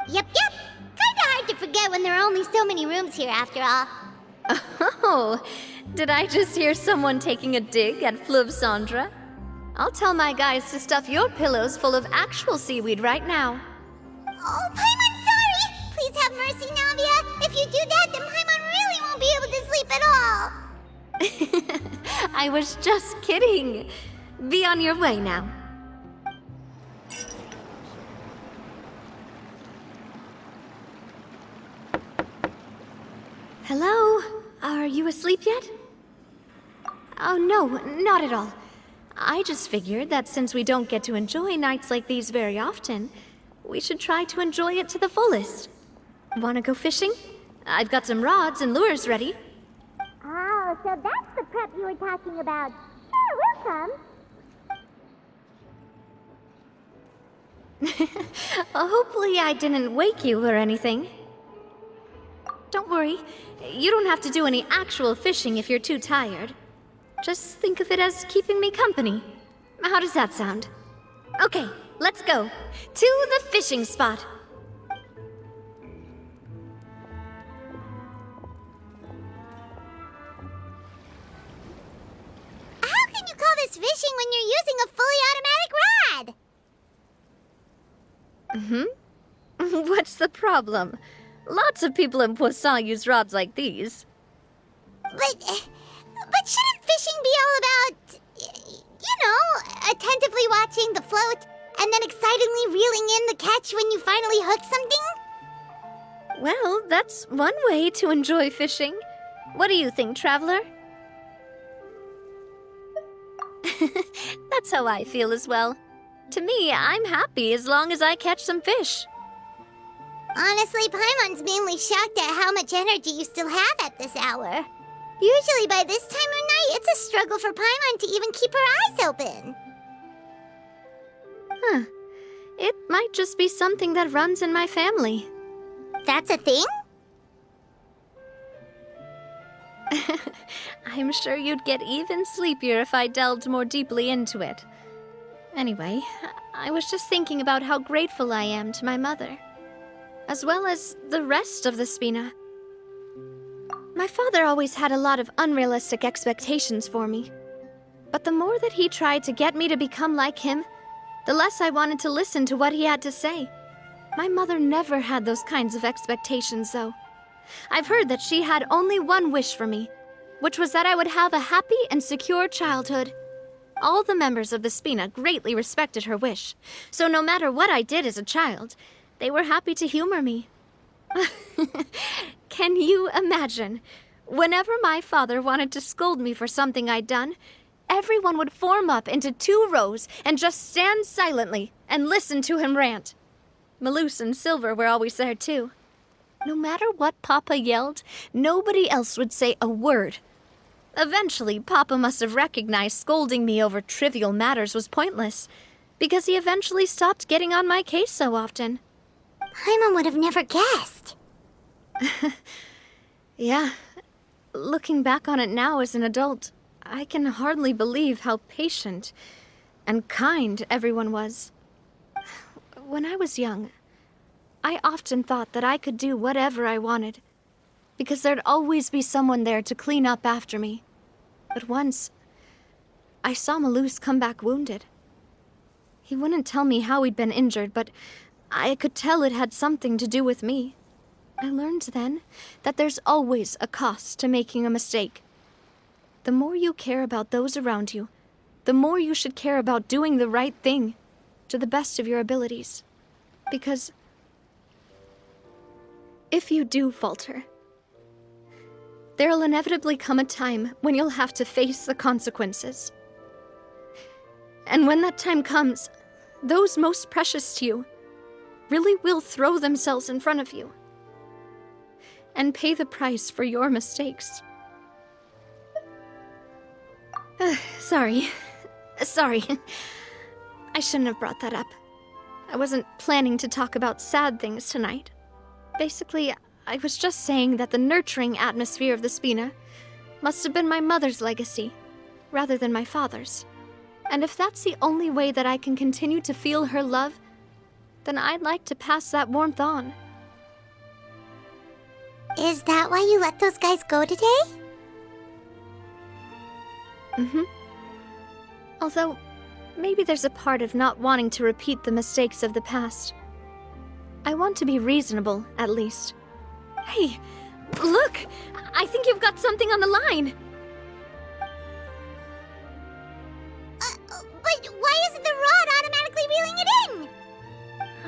Yep. Kinda hard to forget when there are only so many rooms here after all. Oh, did I just hear someone taking a dig at Fleuve Cendre? I'll tell my guys to stuff your pillows full of actual seaweed right now. Oh, Paimon, sorry! Please have mercy, Navia. If you do that, then Paimon really won't be able to sleep at all. I was just kidding. Be on your way now. Hello? Are you asleep yet? Oh, no, not at all. I just figured that since we don't get to enjoy nights like these very often, we should try to enjoy it to the fullest. Wanna go fishing? I've got some rods and lures ready. Oh, so that's the prep you were talking about. Sure, we'll come. Hopefully I didn't wake you or anything. Don't worry, you don't have to do any actual fishing if you're too tired. Just think of it as keeping me company. How does that sound? Okay, let's go. To the fishing spot. How can you call this fishing when you're using a fully automatic rod? What's the problem? Lots of people in Poisson use rods like these. But shouldn't fishing be all about, attentively watching the float and then excitedly reeling in the catch when you finally hook something? Well, that's one way to enjoy fishing. What do you think, traveler? That's how I feel as well. To me, I'm happy as long as I catch some fish. Honestly, Paimon's mainly shocked at how much energy you still have at this hour. Usually by this time of night, it's a struggle for Paimon to even keep her eyes open. Huh. It might just be something that runs in my family. That's a thing? I'm sure you'd get even sleepier if I delved more deeply into it. Anyway, I was just thinking about how grateful I am to my mother, as well as the rest of the Spina. My father always had a lot of unrealistic expectations for me. But the more that he tried to get me to become like him, the less I wanted to listen to what he had to say. My mother never had those kinds of expectations, though. I've heard that she had only one wish for me, which was that I would have a happy and secure childhood. All the members of the Spina greatly respected her wish, so no matter what I did as a child, they were happy to humor me. Can you imagine? Whenever my father wanted to scold me for something I'd done, everyone would form up into 2 rows and just stand silently and listen to him rant. Malouse and Silver were always there too. No matter what Papa yelled, nobody else would say a word. Eventually, Papa must have recognized scolding me over trivial matters was pointless, because he eventually stopped getting on my case so often. Paimon would have never guessed. Yeah. Looking back on it now as an adult, I can hardly believe how patient and kind everyone was. When I was young, I often thought that I could do whatever I wanted, because there'd always be someone there to clean up after me. But once, I saw Malouse come back wounded. He wouldn't tell me how he'd been injured, but I could tell it had something to do with me. I learned then that there's always a cost to making a mistake. The more you care about those around you, the more you should care about doing the right thing to the best of your abilities. Because if you do falter, there'll inevitably come a time when you'll have to face the consequences. And when that time comes, those most precious to you really will throw themselves in front of you and pay the price for your mistakes. Sorry. I shouldn't have brought that up. I wasn't planning to talk about sad things tonight. Basically, I was just saying that the nurturing atmosphere of the Spina must have been my mother's legacy, rather than my father's. And if that's the only way that I can continue to feel her love, then I'd like to pass that warmth on. Is that why you let those guys go today? Mm-hmm. Although, maybe there's a part of not wanting to repeat the mistakes of the past. I want to be reasonable, at least. Hey, look! I think you've got something on the line! But why isn't the rod automatically reeling it in?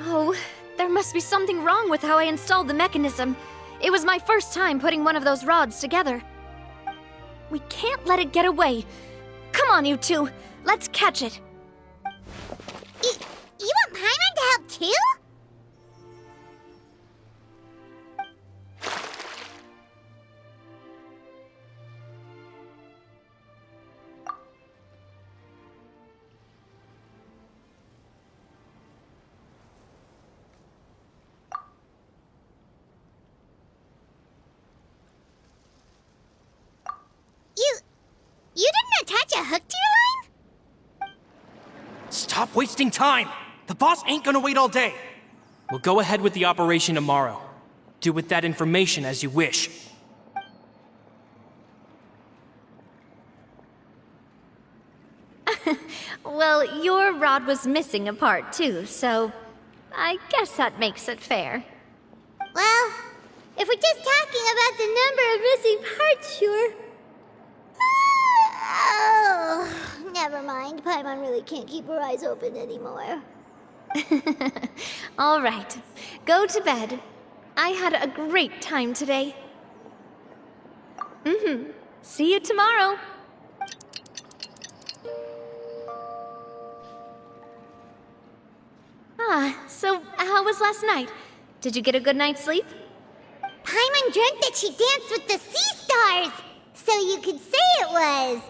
Oh, there must be something wrong with how I installed the mechanism. It was my first time putting one of those rods together. We can't let it get away. Come on, you two. Let's catch it. You want Paimon to help too? you hooked your line? Stop wasting time! The boss ain't gonna wait all day. We'll go ahead with the operation tomorrow. Do with that information as you wish. Well, your rod was missing a part too, so I guess that makes it fair. Well, if we're just talking about the number of missing parts, sure. Oh, never mind. Paimon really can't keep her eyes open anymore. All right, go to bed. I had a great time today. See you tomorrow. So how was last night? Did you get a good night's sleep? Paimon dreamt that she danced with the sea stars, so you could say it was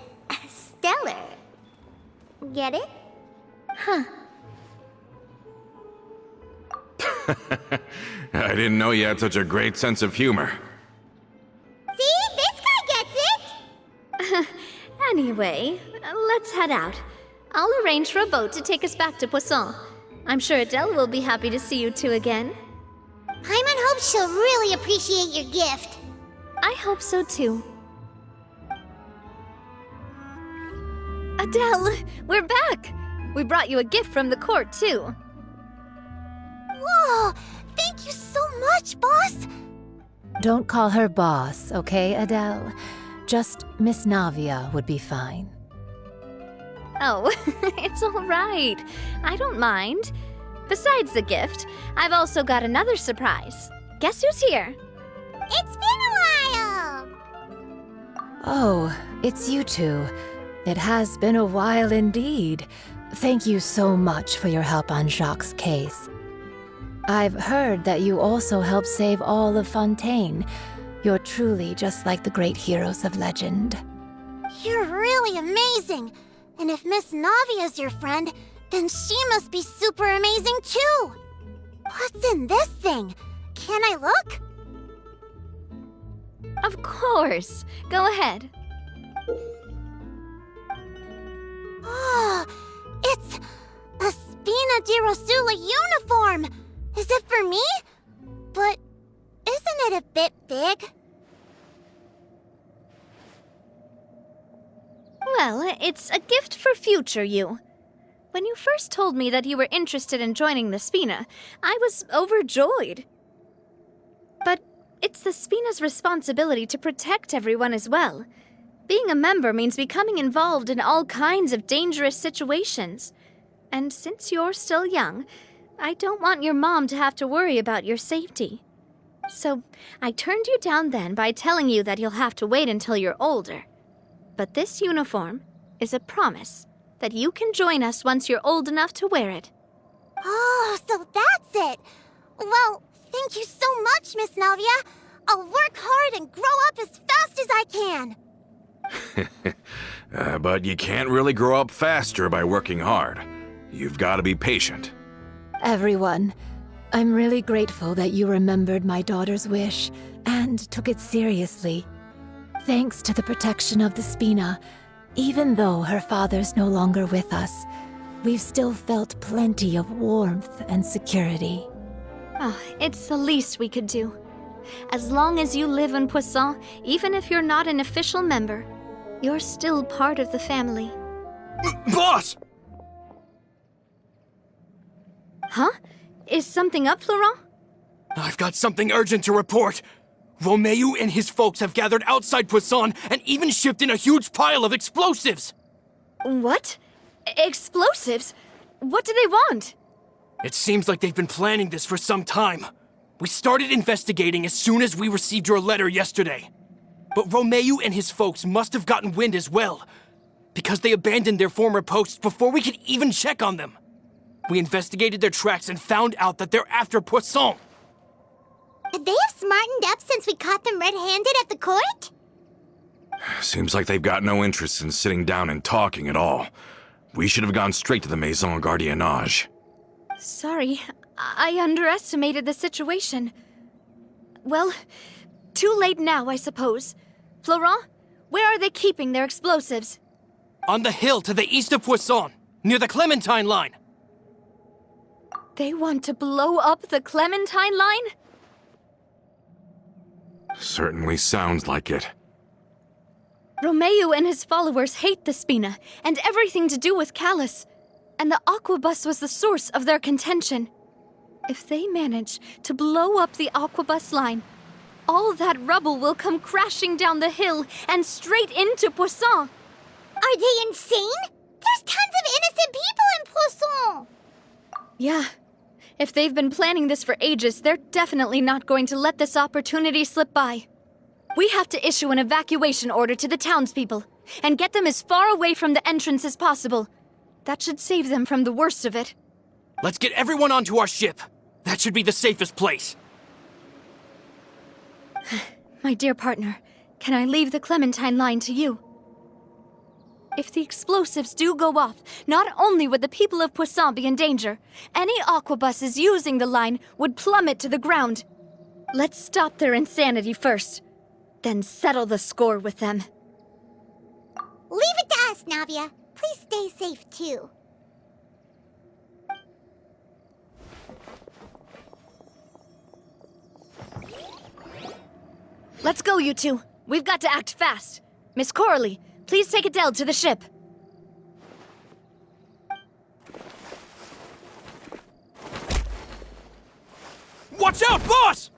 stellar. Get it? Huh. I didn't know you had such a great sense of humor. See? This guy gets it! Anyway, let's head out. I'll arrange for a boat to take us back to Poisson. I'm sure Adele will be happy to see you two again. Paimon hopes she'll really appreciate your gift. I hope so too. Adele, we're back! We brought you a gift from the court too. Whoa! Thank you so much, boss! Don't call her boss, okay, Adele? Just Miss Navia would be fine. Oh, it's all right. I don't mind. Besides the gift, I've also got another surprise. Guess who's here? It's been a while! Oh, it's you two. It has been a while indeed. Thank you so much for your help on Jacques' case. I've heard that you also helped save all of Fontaine. You're truly just like the great heroes of legend. You're really amazing! And if Miss Navia's your friend, then she must be super amazing too! What's in this thing? Can I look? Of course. Go ahead. Oh, it's a Spina di Rosula uniform! Is it for me? But isn't it a bit big? Well, it's a gift for future you. When you first told me that you were interested in joining the Spina, I was overjoyed. But it's the Spina's responsibility to protect everyone as well. Being a member means becoming involved in all kinds of dangerous situations. And since you're still young, I don't want your mom to have to worry about your safety. So I turned you down then by telling you that you'll have to wait until you're older. But this uniform is a promise that you can join us once you're old enough to wear it. Oh, so that's it! Well, thank you so much, Miss Navia! I'll work hard and grow up as fast as I can! But you can't really grow up faster by working hard. You've got to be patient. Everyone, I'm really grateful that you remembered my daughter's wish and took it seriously. Thanks to the protection of the Spina, even though her father's no longer with us, we've still felt plenty of warmth and security. Oh, it's the least we could do. As long as you live in Poisson, even if you're not an official member, you're still part of the family. Boss! Huh? Is something up, Florent? I've got something urgent to report. Romeu and his folks have gathered outside Poisson and even shipped in a huge pile of explosives. What? Explosives? What do they want? It seems like they've been planning this for some time. We started investigating as soon as we received your letter yesterday. But Romeu and his folks must have gotten wind as well, because they abandoned their former posts before we could even check on them. We investigated their tracks and found out that they're after Poisson. Could they have smartened up since we caught them red-handed at the court? Seems like they've got no interest in sitting down and talking at all. We should have gone straight to the Maison Gardiennage. Sorry, I underestimated the situation. Well, too late now, I suppose. Florent, where are they keeping their explosives? On the hill to the east of Poisson, near the Clementine line. They want to blow up the Clementine line? Certainly sounds like it. Romeo and his followers hate the Spina and everything to do with Callus. And the Aquabus was the source of their contention. If they manage to blow up the Aquabus line, all that rubble will come crashing down the hill and straight into Poisson. Are they insane? There's tons of innocent people in Poisson! Yeah. If they've been planning this for ages, they're definitely not going to let this opportunity slip by. We have to issue an evacuation order to the townspeople and get them as far away from the entrance as possible. That should save them from the worst of it. Let's get everyone onto our ship. That should be the safest place. My dear partner, can I leave the Clementine line to you? If the explosives do go off, not only would the people of Poisson be in danger, any aquabuses using the line would plummet to the ground. Let's stop their insanity first, then settle the score with them. Leave it to us, Navia. Please stay safe, too. Let's go, you two. We've got to act fast. Miss Coralie, please take Adele to the ship. Watch out, boss!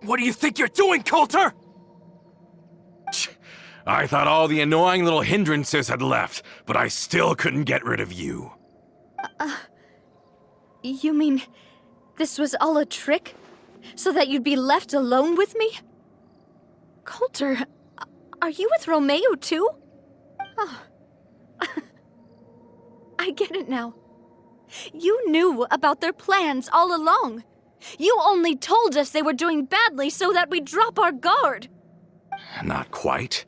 What do you think you're doing, Coulter? I thought all the annoying little hindrances had left, but I still couldn't get rid of you. You mean this was all a trick? So that you'd be left alone with me? Coulter, are you with Romeo too? Oh. I get it now. You knew about their plans all along. You only told us they were doing badly so that we'd drop our guard. Not quite.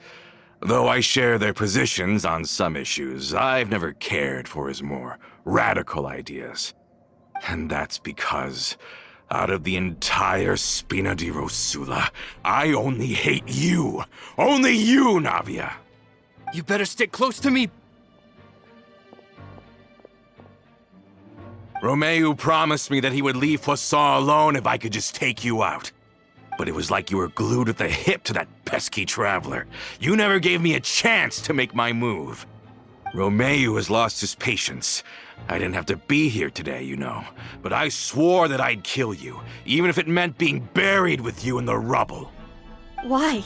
Though I share their positions on some issues, I've never cared for his more radical ideas. And that's because, out of the entire Spina di Rosula, I only hate you. Only you, Navia. You better stick close to me. Romeo promised me that he would leave Poisson alone if I could just take you out. But it was like you were glued at the hip to that pesky traveler. You never gave me a chance to make my move. Romeo has lost his patience. I didn't have to be here today, you know. But I swore that I'd kill you, even if it meant being buried with you in the rubble. Why?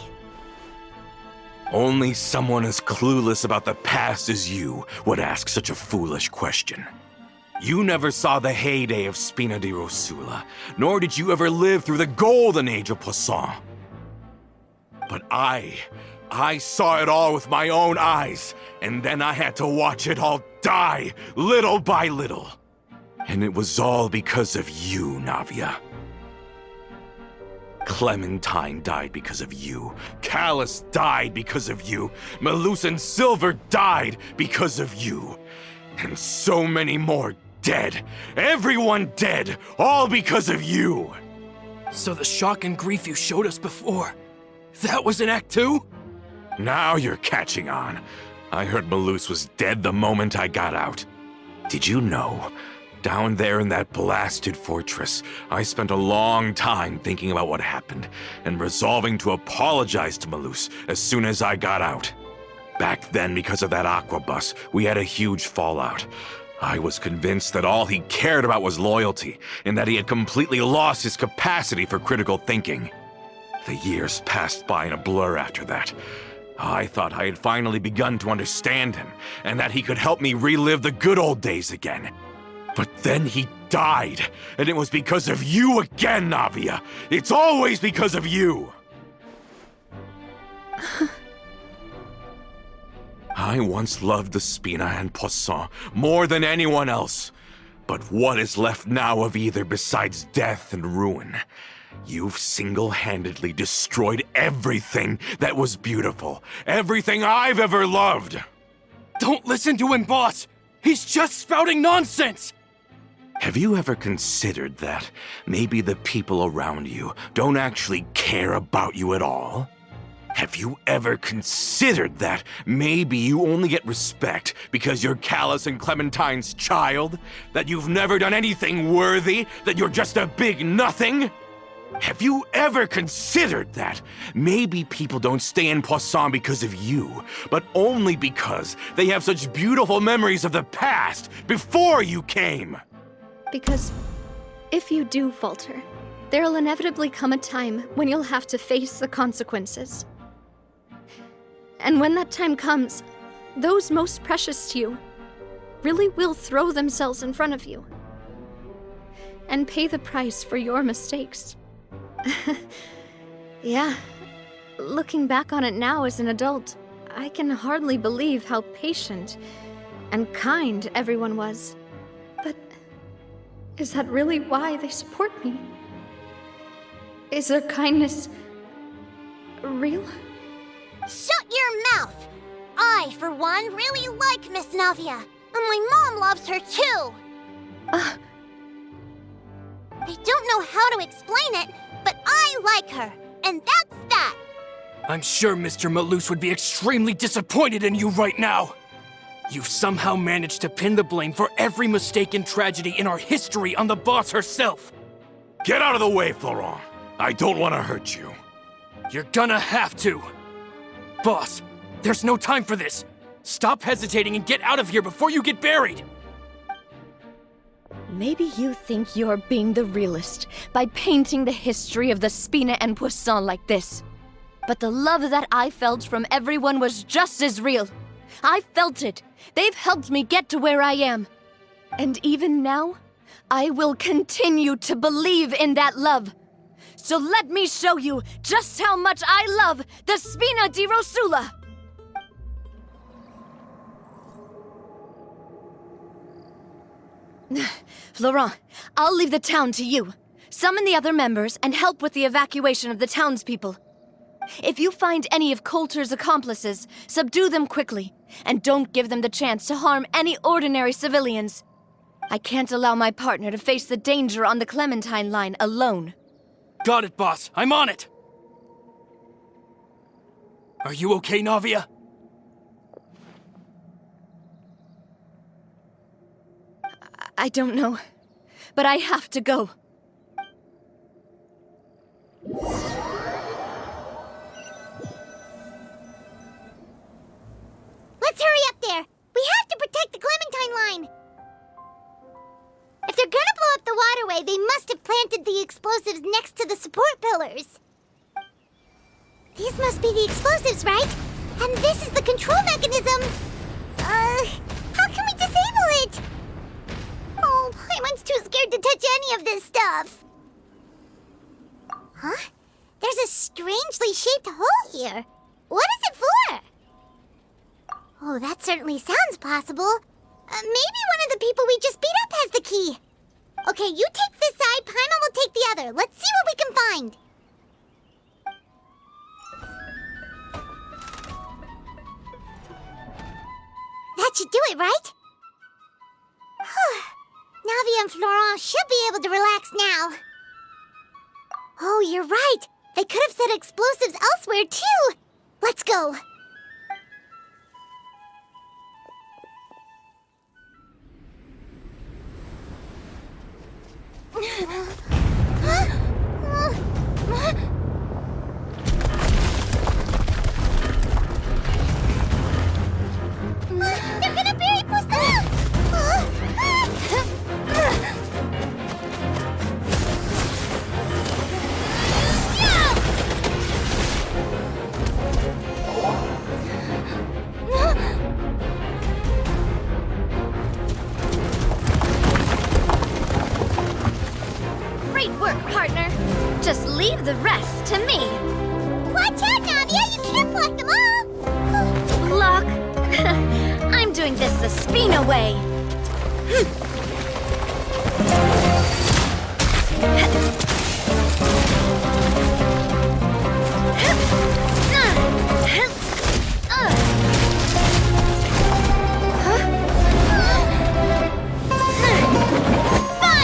Only someone as clueless about the past as you would ask such a foolish question. You never saw the heyday of Spina di Rosula, nor did you ever live through the golden age of Poisson. But I saw it all with my own eyes, and then I had to watch it all die, little by little. And it was all because of you, Navia. Clementine died because of you. Callus died because of you. Malus and Silver died because of you. And so many more dead. Everyone dead. All because of you. So the shock and grief you showed us before, that was in Act 2? Now you're catching on. I heard Malus was dead the moment I got out. Did you know? Down there in that blasted fortress, I spent a long time thinking about what happened and resolving to apologize to Malus as soon as I got out. Back then, because of that aquabus, we had a huge fallout. I was convinced that all he cared about was loyalty, and that he had completely lost his capacity for critical thinking. The years passed by in a blur after that. I thought I had finally begun to understand him, and that he could help me relive the good old days again. But then he died, and it was because of you again, Navia. It's always because of you. I once loved the Spina and Poisson more than anyone else. But what is left now of either besides death and ruin? You've single-handedly destroyed everything that was beautiful. Everything I've ever loved. Don't listen to him, boss! He's just spouting nonsense! Have you ever considered that maybe the people around you don't actually care about you at all? Have you ever considered that maybe you only get respect because you're Callus and Clementine's child? That you've never done anything worthy? That you're just a big nothing? Have you ever considered that maybe people don't stay in Poisson because of you, but only because they have such beautiful memories of the past before you came? Because if you do falter, there'll inevitably come a time when you'll have to face the consequences. And when that time comes, those most precious to you really will throw themselves in front of you and pay the price for your mistakes. Yeah, looking back on it now as an adult, I can hardly believe how patient and kind everyone was. But is that really why they support me? Is their kindness real? Shut your mouth! I, for one, really like Miss Navia, and my mom loves her too! I don't know how to explain it, but I like her, and that's that! I'm sure Mr. Malus would be extremely disappointed in you right now. You've somehow managed to pin the blame for every mistake and tragedy in our history on the boss herself. Get out of the way, Florent. I don't want to hurt you. You're gonna have to. Boss, there's no time for this. Stop hesitating and get out of here before you get buried. Maybe you think you're being the realist by painting the history of the Spina and Poisson like this. But the love that I felt from everyone was just as real. I felt it. They've helped me get to where I am. And even now, I will continue to believe in that love. So let me show you just how much I love the Spina di Rosula! Florent, I'll leave the town to you. Summon the other members and help with the evacuation of the townspeople. If you find any of Coulter's accomplices, subdue them quickly, and don't give them the chance to harm any ordinary civilians. I can't allow my partner to face the danger on the Clementine line alone. Got it, boss. I'm on it. Are you okay, Navia? I don't know, but I have to go. Let's hurry up there! We have to protect the Clementine line! If they're gonna blow up the waterway, they must have planted the explosives next to the support pillars. These must be the explosives, right? And this is the control mechanism! How can we disable it? Oh, Paimon's too scared to touch any of this stuff. Huh? There's a strangely shaped hole here. What is it for? Oh, that certainly sounds possible. Maybe one of the people we just beat up has the key. Okay, you take this side, Paimon will take the other. Let's see what we can find. That should do it, right? Navia and Florent should be able to relax now. Oh, you're right. They could have set explosives elsewhere, too. Let's go. They're gonna bury Poisson! Great work, partner. Just leave the rest to me. Watch out, Navia! You can't block them all! Block? I'm doing this the Spina way. Fire!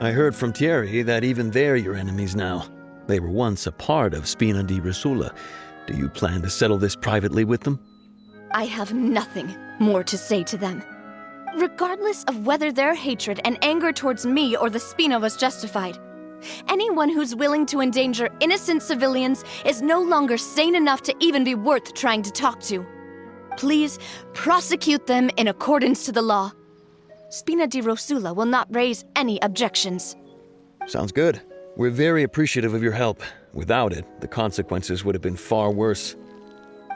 I heard from Thierry that even they're your enemies now. They were once a part of Spina di Rosula. Do you plan to settle this privately with them? I have nothing more to say to them. Regardless of whether their hatred and anger towards me or the Spina was justified, anyone who's willing to endanger innocent civilians is no longer sane enough to even be worth trying to talk to. Please prosecute them in accordance to the law. Spina di Rosula will not raise any objections. Sounds good. We're very appreciative of your help. Without it, the consequences would have been far worse.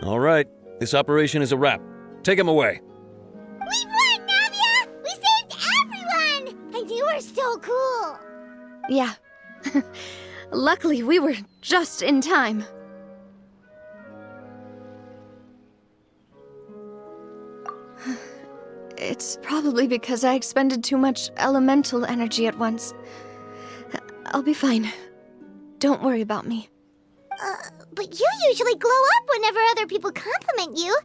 All right, this operation is a wrap. Take him away. We won, Navia! We saved everyone! And you were so cool! Yeah. Luckily, we were just in time. It's probably because I expended too much elemental energy at once. I'll be fine. Don't worry about me. But you usually glow up whenever other people compliment you.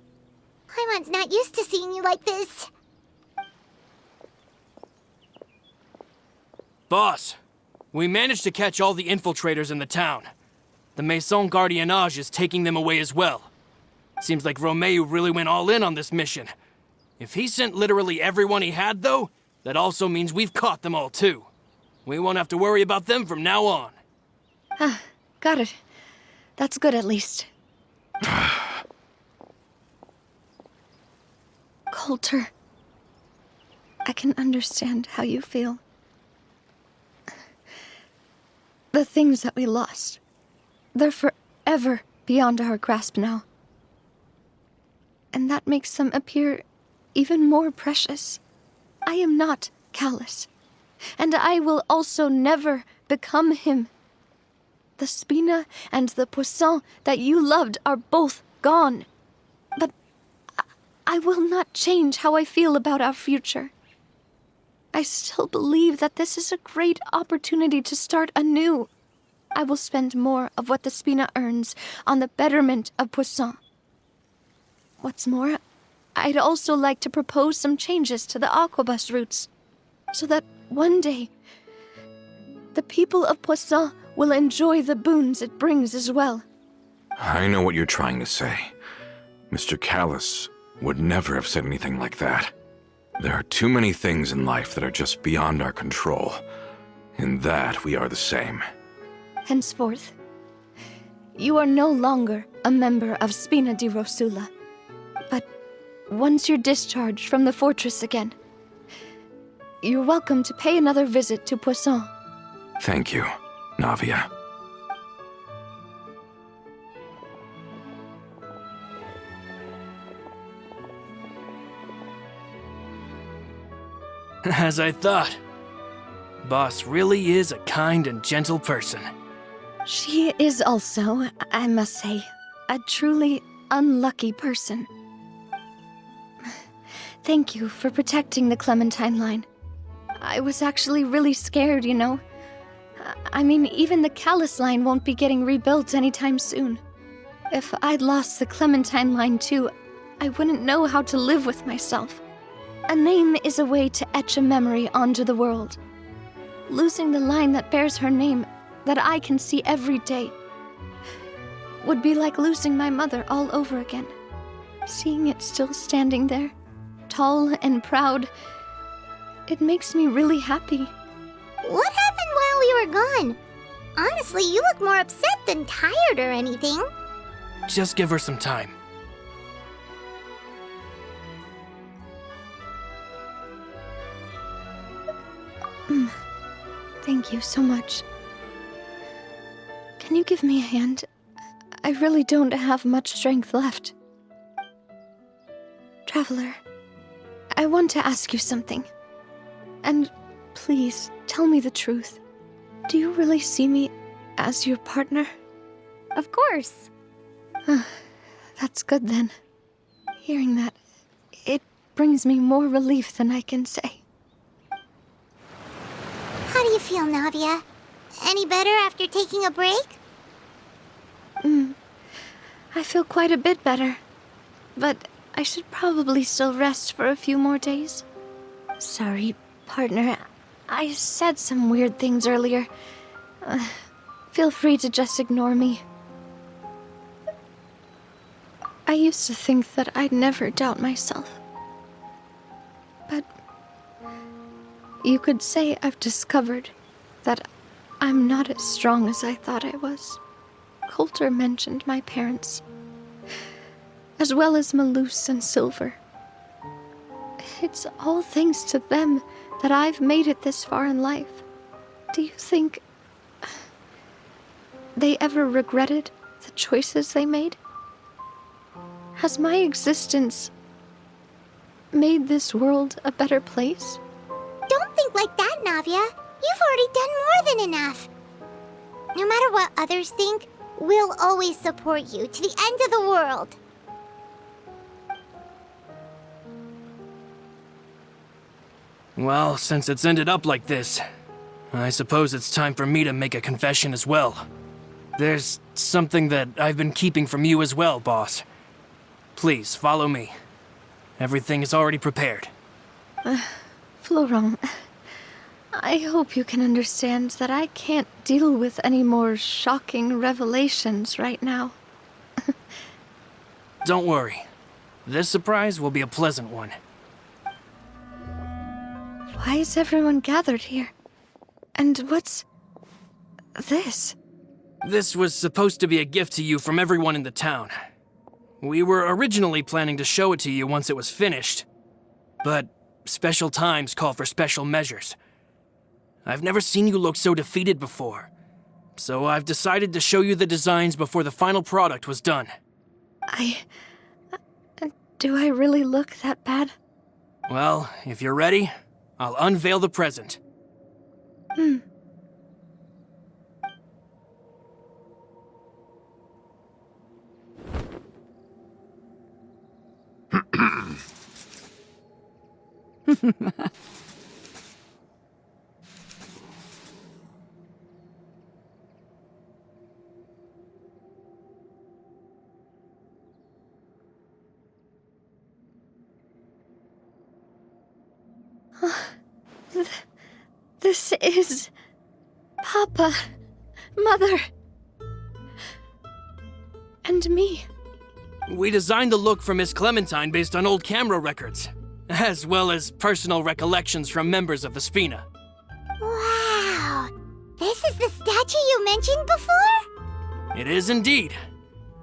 Paimon's not used to seeing you like this. Boss, we managed to catch all the infiltrators in the town. The Maison Gardiennage is taking them away as well. Seems like Romeu really went all in on this mission. If he sent literally everyone he had, though, that also means we've caught them all, too. We won't have to worry about them from now on. Got it. That's good, at least. Coulter, I can understand how you feel. The things that we lost, they're forever beyond our grasp now. And that makes them appear even more precious. I am not callous, and I will also never become him. The Spina and the Poisson that you loved are both gone. But I will not change how I feel about our future. I still believe that this is a great opportunity to start anew. I will spend more of what the Spina earns on the betterment of Poisson. What's more, I'd also like to propose some changes to the Aquabus routes, so that one day, the people of Poisson will enjoy the boons it brings as well. I know what you're trying to say. Mr. Callus would never have said anything like that. There are too many things in life that are just beyond our control. In that, we are the same. Henceforth, you are no longer a member of Spina di Rosula. But once you're discharged from the fortress again, you're welcome to pay another visit to Poisson. Thank you, Navia. As I thought. Boss really is a kind and gentle person. She is also, I must say, a truly unlucky person. Thank you for protecting the Clementine line. I was actually really scared, you know. I mean, even the Callus line won't be getting rebuilt anytime soon. If I'd lost the Clementine line too, I wouldn't know how to live with myself. A name is a way to etch a memory onto the world. Losing the line that bears her name, that I can see every day, would be like losing my mother all over again. Seeing it still standing there, tall and proud, it makes me really happy. What happened while we were gone? Honestly, you look more upset than tired or anything. Just give her some time. Thank you so much. Can you give me a hand? I really don't have much strength left. Traveler, I want to ask you something. And please, tell me the truth. Do you really see me as your partner? Of course. That's good then. Hearing that, it brings me more relief than I can say. How do you feel, Navia? Any better after taking a break? I feel quite a bit better. But I should probably still rest for a few more days. Sorry, partner. I said some weird things earlier. Feel free to just ignore me. I used to think that I'd never doubt myself. But you could say I've discovered that I'm not as strong as I thought I was. Coulter mentioned my parents, as well as Malus and Silver. It's all thanks to them that I've made it this far in life. Do you think they ever regretted the choices they made? Has my existence made this world a better place? Don't think like that, Navia. You've already done more than enough. No matter what others think, we'll always support you to the end of the world. Well, since it's ended up like this, I suppose it's time for me to make a confession as well. There's something that I've been keeping from you as well, boss. Please, follow me. Everything is already prepared. Florent, I hope you can understand that I can't deal with any more shocking revelations right now. Don't worry. This surprise will be a pleasant one. Why is everyone gathered here? And what's this? This was supposed to be a gift to you from everyone in the town. We were originally planning to show it to you once it was finished, but special times call for special measures. I've never seen you look so defeated before, so I've decided to show you the designs before the final product was done. Do I really look that bad? Well, if you're ready, I'll unveil the present. This is... Papa, Mother, and me. We designed the look for Miss Clementine based on old camera records, as well as personal recollections from members of the Spina. Wow! This is the statue you mentioned before? It is indeed.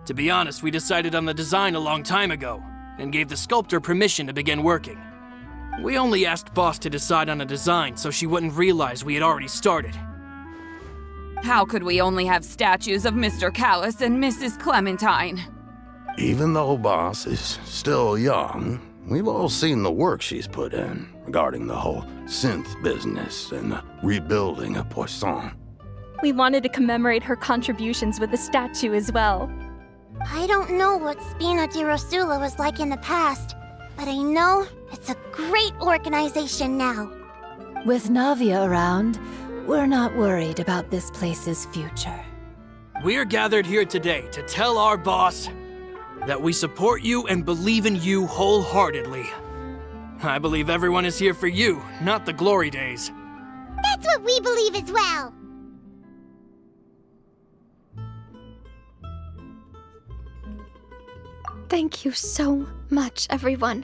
To be honest, we decided on the design a long time ago, and gave the sculptor permission to begin working. We only asked Boss to decide on a design so she wouldn't realize we had already started. How could we only have statues of Mr. Callis and Mrs. Clementine? Even though Boss is still young, we've all seen the work she's put in regarding the whole synth business and the rebuilding of Poisson. We wanted to commemorate her contributions with a statue as well. I don't know what Spina di Rosula was like in the past, but I know it's a great organization now. With Navia around, we're not worried about this place's future. We're gathered here today to tell our boss that we support you and believe in you wholeheartedly. I believe everyone is here for you, not the glory days. That's what we believe as well. Thank you so much, everyone.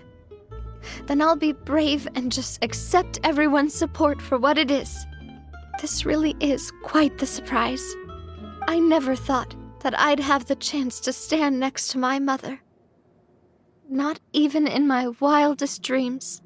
Then I'll be brave and just accept everyone's support for what it is. This really is quite the surprise. I never thought that I'd have the chance to stand next to my mother. Not even in my wildest dreams.